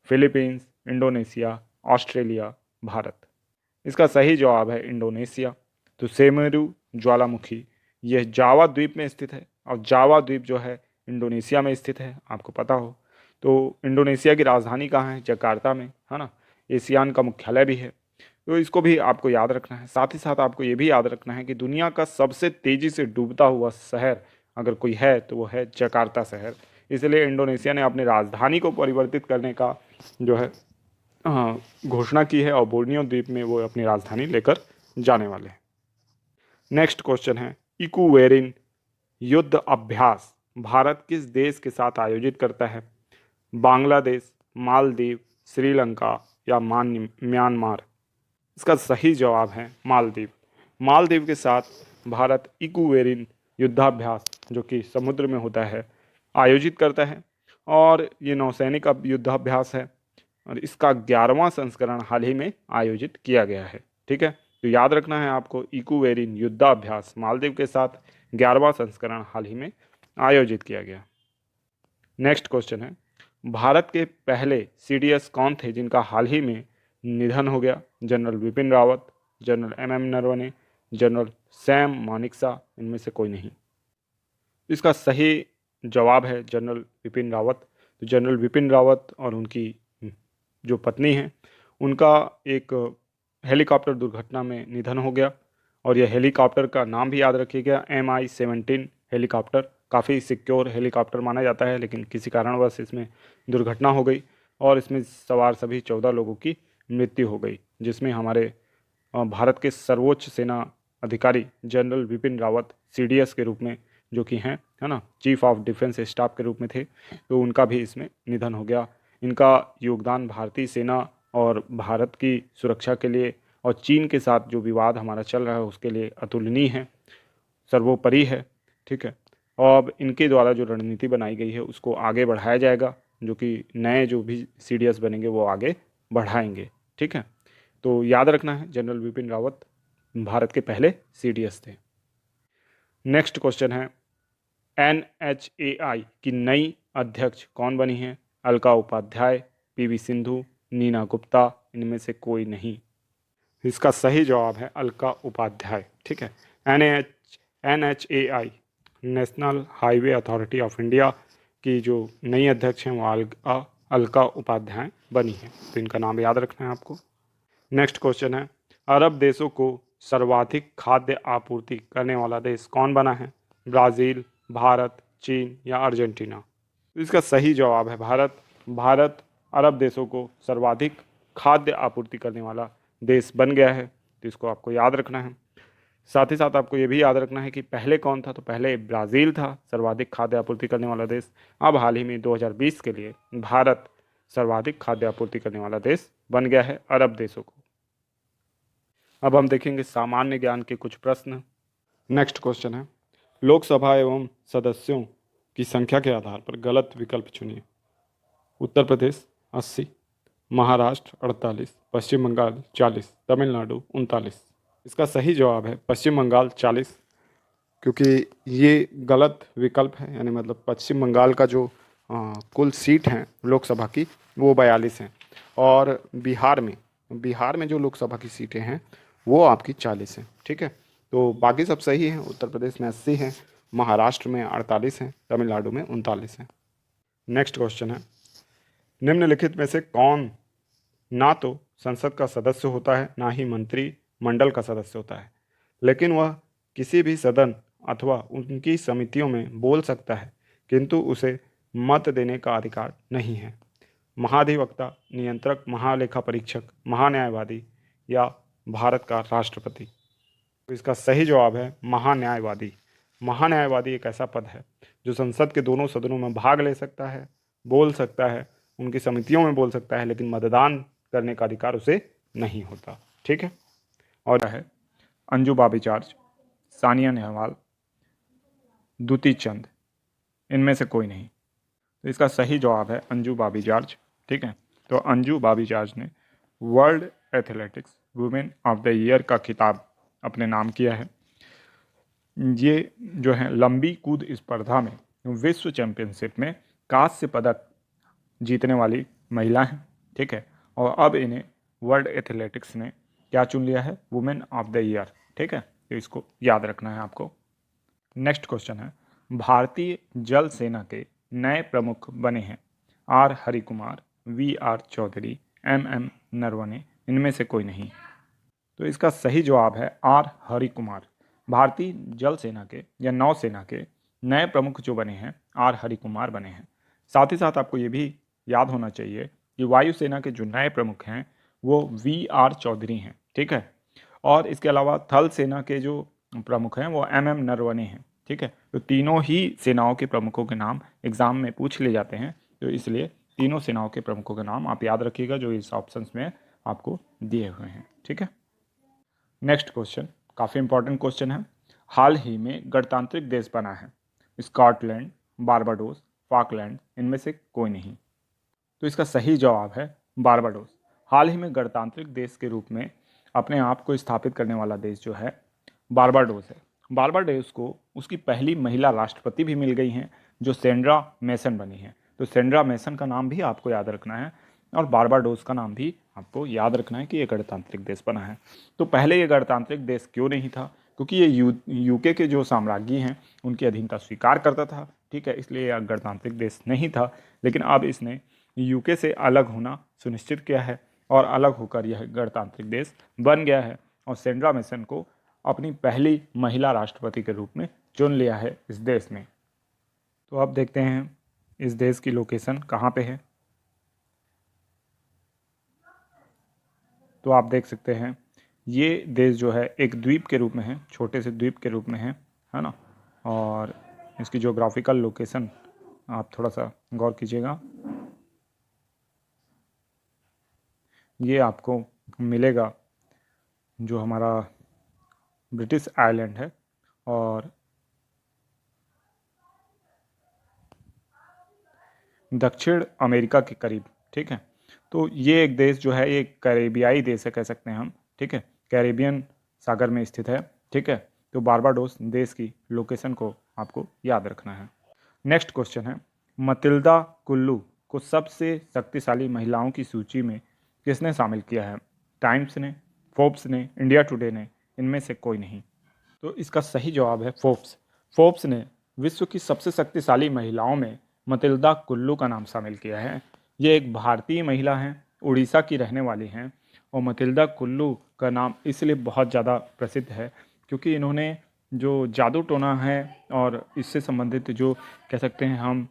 Philippines, Indonesia, Australia, Bharat? इसका सही जवाब है इंडोनेशिया। तो सेमेरू ज्वालामुखी यह जावा द्वीप में स्थित है, और जावा द्वीप जो है इंडोनेशिया में स्थित है, आपको पता हो। तो इंडोनेशिया की राजधानी कहाँ है? जकार्ता में, है ना। एशियान का मुख्यालय भी है, तो इसको भी आपको याद रखना है। साथ ही साथ आपको ये भी याद रखना है कि दुनिया का सबसे तेज़ी से डूबता हुआ शहर अगर कोई है तो वो है जकार्ता शहर। इसलिए इंडोनेशिया ने अपनी राजधानी को परिवर्तित करने का जो है घोषणा की है, और बोर्नियो द्वीप में वो अपनी राजधानी लेकर जाने वाले हैं। नेक्स्ट क्वेश्चन है, इक्वेरिन युद्ध अभ्यास भारत किस देश के साथ आयोजित करता है? बांग्लादेश, मालदीव, श्रीलंका या म्यांमार? इसका सही जवाब है मालदीव। मालदीव के साथ भारत इक्वेरिन युद्धाभ्यास, जो कि समुद्र में होता है, आयोजित करता है और ये नौसैनिक अब युद्धाभ्यास है और इसका 11वां संस्करण हाल ही में आयोजित किया गया है। ठीक है, तो याद रखना है आपको, इक्वेरिन युद्धाभ्यास मालदीव के साथ 11वां संस्करण हाल ही में आयोजित किया गया। नेक्स्ट क्वेश्चन है, भारत के पहले CDS कौन थे जिनका हाल ही में निधन हो गया? General Bipin Rawat, general MM Naravane, general Sam Manekshaw, इनमें से कोई नहीं। इसका सही जवाब है जनरल बिपिन रावत। तो जनरल बिपिन रावत और उनकी जो पत्नी है उनका एक हेलीकॉप्टर दुर्घटना में निधन हो गया और यह हेलीकॉप्टर का नाम भी याद रखिएगा, MI-17 हेलीकॉप्टर। काफ़ी सिक्योर हेलीकॉप्टर माना जाता है, लेकिन किसी कारणवश इसमें दुर्घटना हो गई और इसमें सवार सभी 14 लोगों की मृत्यु हो गई, जिसमें हमारे भारत के सर्वोच्च सेना अधिकारी जनरल बिपिन रावत CDS के रूप में, जो कि हैं, है ना, चीफ ऑफ डिफेंस स्टाफ के रूप में थे, तो उनका भी इसमें निधन हो गया। इनका योगदान भारतीय सेना और भारत की सुरक्षा के लिए और चीन के साथ जो विवाद हमारा चल रहा है उसके लिए अतुलनीय है, सर्वोपरि है। ठीक है, और इनके द्वारा जो रणनीति बनाई गई है उसको आगे बढ़ाया जाएगा, जो कि नए जो भी CDS बनेंगे वो आगे बढ़ाएंगे। ठीक है, तो याद रखना है जनरल बिपिन रावत भारत के पहले CDS थे। नेक्स्ट क्वेश्चन है, NHAI की नई अध्यक्ष कौन बनी है? अलका उपाध्याय, PV सिंधु, नीना गुप्ता, इनमें से कोई नहीं। इसका सही जवाब है अलका उपाध्याय। ठीक है, NHAI national highway authority of India की जो नई अध्यक्ष हैं वो अलका उपाध्याय बनी है, तो इनका नाम याद रखना है आपको। नेक्स्ट क्वेश्चन है, अरब देशों को सर्वाधिक खाद्य आपूर्ति करने वाला देश कौन बना है? ब्राज़ील, भारत, चीन या अर्जेंटीना? इसका सही जवाब है भारत। भारत अरब देशों को सर्वाधिक खाद्य आपूर्ति करने वाला देश बन गया है, तो इसको आपको याद रखना है। साथ ही साथ आपको ये भी याद रखना है कि पहले कौन था, तो पहले ब्राज़ील था सर्वाधिक खाद्य आपूर्ति करने वाला देश। अब हाल ही में 2020 के लिए भारत सर्वाधिक खाद्य आपूर्ति करने वाला देश बन गया है अरब देशों को। अब हम देखेंगे सामान्य ज्ञान के कुछ प्रश्न। नेक्स्ट क्वेश्चन है, लोकसभा एवं सदस्यों की संख्या के आधार पर गलत विकल्प चुनिए। उत्तर प्रदेश 80, महाराष्ट्र 48, पश्चिम बंगाल 40, तमिलनाडु 39। इसका सही जवाब है पश्चिम बंगाल 40, क्योंकि ये गलत विकल्प है, यानी मतलब पश्चिम बंगाल का जो कुल सीट हैं लोकसभा की वो 42 हैं और बिहार में जो लोकसभा की सीटें हैं वो आपकी 40 हैं। ठीक है, तो बाकी सब सही हैं। उत्तर प्रदेश में 80 हैं, महाराष्ट्र में 48 हैं, तमिलनाडु में 39 हैं। नेक्स्ट क्वेश्चन है, निम्नलिखित में से कौन ना तो संसद का सदस्य होता है, ना ही मंत्री मंडल का सदस्य होता है, लेकिन वह किसी भी सदन अथवा उनकी समितियों में बोल सकता है, किंतु उसे मत देने का अधिकार नहीं है? महाधिवक्ता, नियंत्रक, महालेखा परीक्षक, महान्यायवादी या भारत का राष्ट्रपति? तो इसका सही जवाब है महान्यायवादी। महान्यायवादी एक ऐसा पद है जो संसद के दोनों सदनों में भाग ले सकता है, बोल सकता है, उनकी समितियों में बोल सकता है, लेकिन मतदान करने का अधिकार उसे नहीं होता। ठीक है, और है अंजू बाबी जॉर्ज, सानिया नेहवाल, दुती चंद, इनमें से कोई नहीं। तो इसका सही जवाब है अंजू बाबी जॉर्ज। ठीक है, तो अंजू बाबी जॉर्ज ने world athletics women of the year का खिताब अपने नाम किया है। ये जो है लंबी कूद स्पर्धा में विश्व चैंपियनशिप में कांस्य पदक जीतने वाली महिला हैं। ठीक है, और अब इन्हें वर्ल्ड एथलेटिक्स ने क्या चुन लिया है? Women of the year. ठीक है, तो इसको याद रखना है आपको। नेक्स्ट क्वेश्चन है, भारतीय जल सेना के नए प्रमुख बने हैं R Harikumar, VR Chaudhary, MM Naravane, इनमें से कोई नहीं। तो इसका सही जवाब है R हरिकुमार। भारतीय जल सेना के या नौसेना के नए प्रमुख जो बने हैं R हरिकुमार बने हैं। साथ ही साथ आपको ये भी याद होना चाहिए कि वायुसेना के जो नए प्रमुख हैं वो VR चौधरी हैं। ठीक है, और इसके अलावा थल सेना के जो प्रमुख हैं वो MM नरवणे हैं। ठीक है, तो तीनों ही सेनाओं के प्रमुखों के नाम एग्जाम में पूछ लिए जाते हैं, तो इसलिए तीनों सेनाओं के प्रमुखों के नाम आप याद रखिएगा जो इस ऑप्शंस में आपको दिए हुए हैं। ठीक है, नेक्स्ट क्वेश्चन काफ़ी इंपॉर्टेंट क्वेश्चन है। हाल ही में गणतांत्रिक देश बना है, स्कॉटलैंड, बारबाडोस, फॉकलैंड, इनमें से कोई नहीं। तो इसका सही जवाब है बारबाडोस। हाल ही में गणतांत्रिक देश के रूप में अपने आप को स्थापित करने वाला देश जो है बारबाडोस है। बारबाडोस को उसकी पहली महिला राष्ट्रपति भी मिल गई हैं जो सेंड्रा मेसन बनी है। तो सेंड्रा मेसन का नाम भी आपको याद रखना है और बारबाडोस का नाम भी आपको याद रखना है कि ये गणतांत्रिक देश बना है। तो पहले ये गणतांत्रिक देश क्यों नहीं था? क्योंकि ये यूके के जो साम्राज्ञी हैं उनकी अधीनता स्वीकार करता था। ठीक है, इसलिए यह गणतांत्रिक देश नहीं था। लेकिन अब इसने यूके से अलग होना सुनिश्चित किया है और अलग होकर यह गणतांत्रिक देश बन गया है और सेंड्रा मेसन को अपनी पहली महिला राष्ट्रपति के रूप में चुन लिया है इस देश ने। तो अब देखते हैं इस देश की लोकेशन कहाँ पे है। तो आप देख सकते हैं ये देश जो है एक द्वीप के रूप में है, छोटे से द्वीप के रूप में है ना। और इसकी ज्योग्राफिकल लोकेशन आप थोड़ा सा गौर कीजिएगा, ये आपको मिलेगा जो हमारा ब्रिटिश आइलैंड है और दक्षिण अमेरिका के करीब। ठीक है, तो ये एक देश जो है ये कैरेबियाई देश है कह सकते हैं हम। ठीक है, कैरेबियन सागर में स्थित है। ठीक है, तो बारबाडोस देश की लोकेशन को आपको याद रखना है। नेक्स्ट क्वेश्चन है, मतिल्दा कुल्लू को सबसे शक्तिशाली महिलाओं की सूची में किसने शामिल किया है? टाइम्स ने, फोर्ब्स ने, इंडिया टुडे ने, इनमें से कोई नहीं। तो इसका सही जवाब है फोर्ब्स। फोर्ब्स ने विश्व की सबसे शक्तिशाली महिलाओं में मतिल्दा कुल्लू का नाम शामिल किया है। ये एक भारतीय महिला हैं, उड़ीसा की रहने वाली हैं और मतिल्दा कुल्लू का नाम इसलिए बहुत ज़्यादा प्रसिद्ध है क्योंकि इन्होंने जो जादू टोना है और इससे संबंधित जो कह सकते हैं हम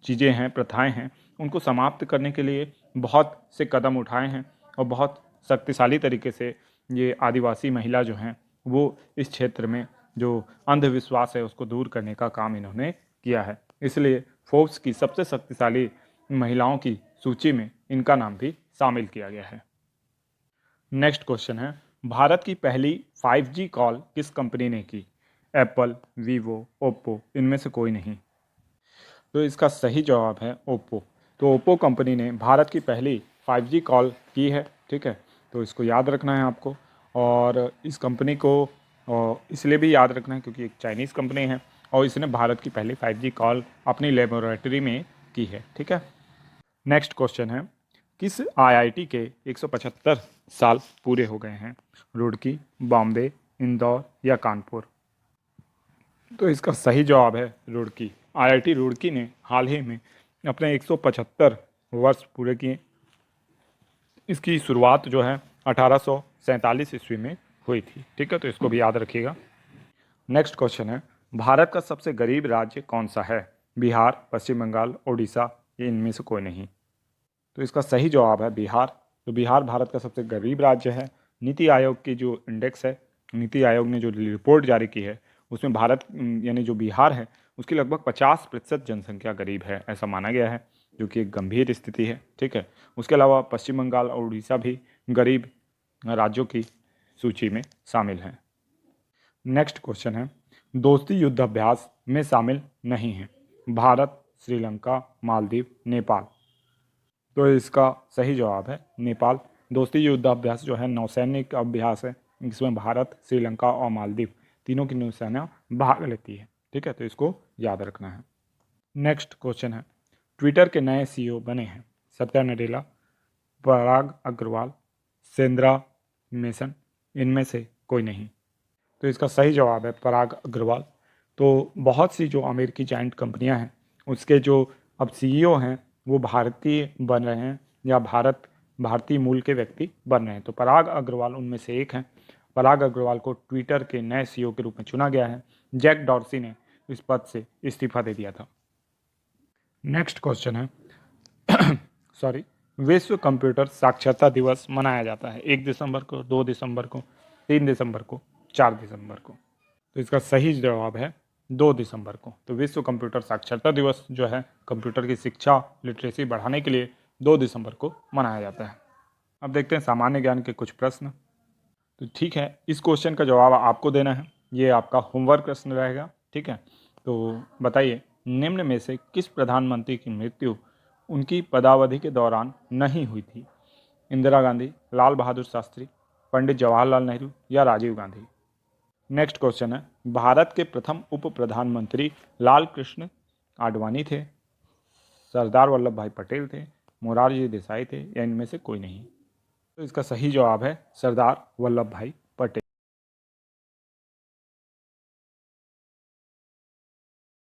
चीज़ें हैं, प्रथाएं हैं, उनको समाप्त करने के लिए बहुत से कदम उठाए हैं और बहुत शक्तिशाली तरीके से ये आदिवासी महिला जो हैं वो इस क्षेत्र में जो अंधविश्वास है उसको दूर करने का काम इन्होंने किया है। इसलिए फोर्ब्स की सबसे शक्तिशाली महिलाओं की सूची में इनका नाम भी शामिल किया गया है। नेक्स्ट क्वेश्चन है, भारत की पहली 5G कॉल किस कंपनी ने की? एप्पल, वीवो, ओप्पो, इनमें से कोई नहीं। तो इसका सही जवाब है ओप्पो। तो ओप्पो कंपनी ने भारत की पहली 5G कॉल की है। ठीक है, तो इसको याद रखना है आपको। और इस कंपनी को इसलिए भी याद रखना है क्योंकि एक चाइनीज़ कंपनी है और इसने भारत की पहली 5G कॉल अपनी लेबोरेटरी में की है। ठीक है, नेक्स्ट क्वेश्चन है, किस IIT के 175 साल पूरे हो गए हैं? रुड़की, बॉम्बे, इंदौर या कानपुर? तो इसका सही जवाब है रुड़की। IIT रुड़की ने हाल ही में अपने 175 वर्ष पूरे किए। इसकी शुरुआत जो है 1847 ईस्वी में हुई थी। ठीक है, तो इसको भी याद रखिएगा। नेक्स्ट क्वेश्चन है, भारत का सबसे गरीब राज्य कौन सा है? बिहार, पश्चिम बंगाल, उड़ीसा, ये इनमें से कोई नहीं। तो इसका सही जवाब है बिहार। तो बिहार भारत का सबसे गरीब राज्य है। नीति आयोग की जो इंडेक्स है, नीति आयोग ने जो रिपोर्ट जारी की है उसमें भारत यानी जो बिहार है उसकी लगभग 50% जनसंख्या गरीब है ऐसा माना गया है, जो कि एक गंभीर स्थिति है। ठीक है, उसके अलावा पश्चिम बंगाल और उड़ीसा भी गरीब राज्यों की सूची में शामिल हैं। नेक्स्ट क्वेश्चन है, दोस्ती युद्ध अभ्यास में शामिल नहीं है? भारत, श्रीलंका, मालदीव, नेपाल। तो इसका सही जवाब है नेपाल। दोस्ती युद्ध अभ्यास जो है नौसैनिक अभ्यास है, इसमें भारत, श्रीलंका और मालदीव तीनों की नौसेना भाग लेती है। ठीक है, तो इसको याद रखना है। नेक्स्ट क्वेश्चन है, ट्विटर के नए CEO बने हैं? सत्या नडेला, पराग अग्रवाल, सेंद्रा मेसन, इनमें से कोई नहीं। तो इसका सही जवाब है पराग अग्रवाल। तो बहुत सी जो अमेरिकी जाइंट कंपनियां हैं उसके जो अब CEO हैं वो भारतीय बन रहे हैं या भारतीय मूल के व्यक्ति बन रहे हैं। तो पराग अग्रवाल उनमें से एक हैं। पराग अग्रवाल को ट्विटर के नए CEO के रूप में चुना गया है। जैक डॉर्सी ने इस पद से इस्तीफा दे दिया था। नेक्स्ट क्वेश्चन है विश्व कंप्यूटर साक्षरता दिवस मनाया जाता है 1 दिसंबर को, 2 दिसंबर को, 3 दिसंबर को, 4 दिसंबर को। तो इसका सही जवाब है 2 दिसंबर को। तो विश्व कंप्यूटर साक्षरता दिवस जो है कंप्यूटर की शिक्षा लिटरेसी बढ़ाने के लिए 2 दिसंबर को मनाया जाता है। अब देखते हैं सामान्य ज्ञान के कुछ प्रश्न। तो ठीक है, इस क्वेश्चन का जवाब आपको देना है, ये आपका होमवर्क प्रश्न रहेगा। ठीक है, तो बताइए निम्न में से किस प्रधानमंत्री की मृत्यु उनकी पदावधि के दौरान नहीं हुई थी? इंदिरा गांधी, लाल बहादुर शास्त्री, पंडित जवाहरलाल नेहरू या राजीव गांधी? नेक्स्ट क्वेश्चन है, भारत के प्रथम उप प्रधानमंत्री लाल कृष्ण आडवाणी थे, सरदार वल्लभ भाई पटेल थे, मोरारजी देसाई थे या इनमें से कोई नहीं? तो इसका सही जवाब है सरदार वल्लभ भाई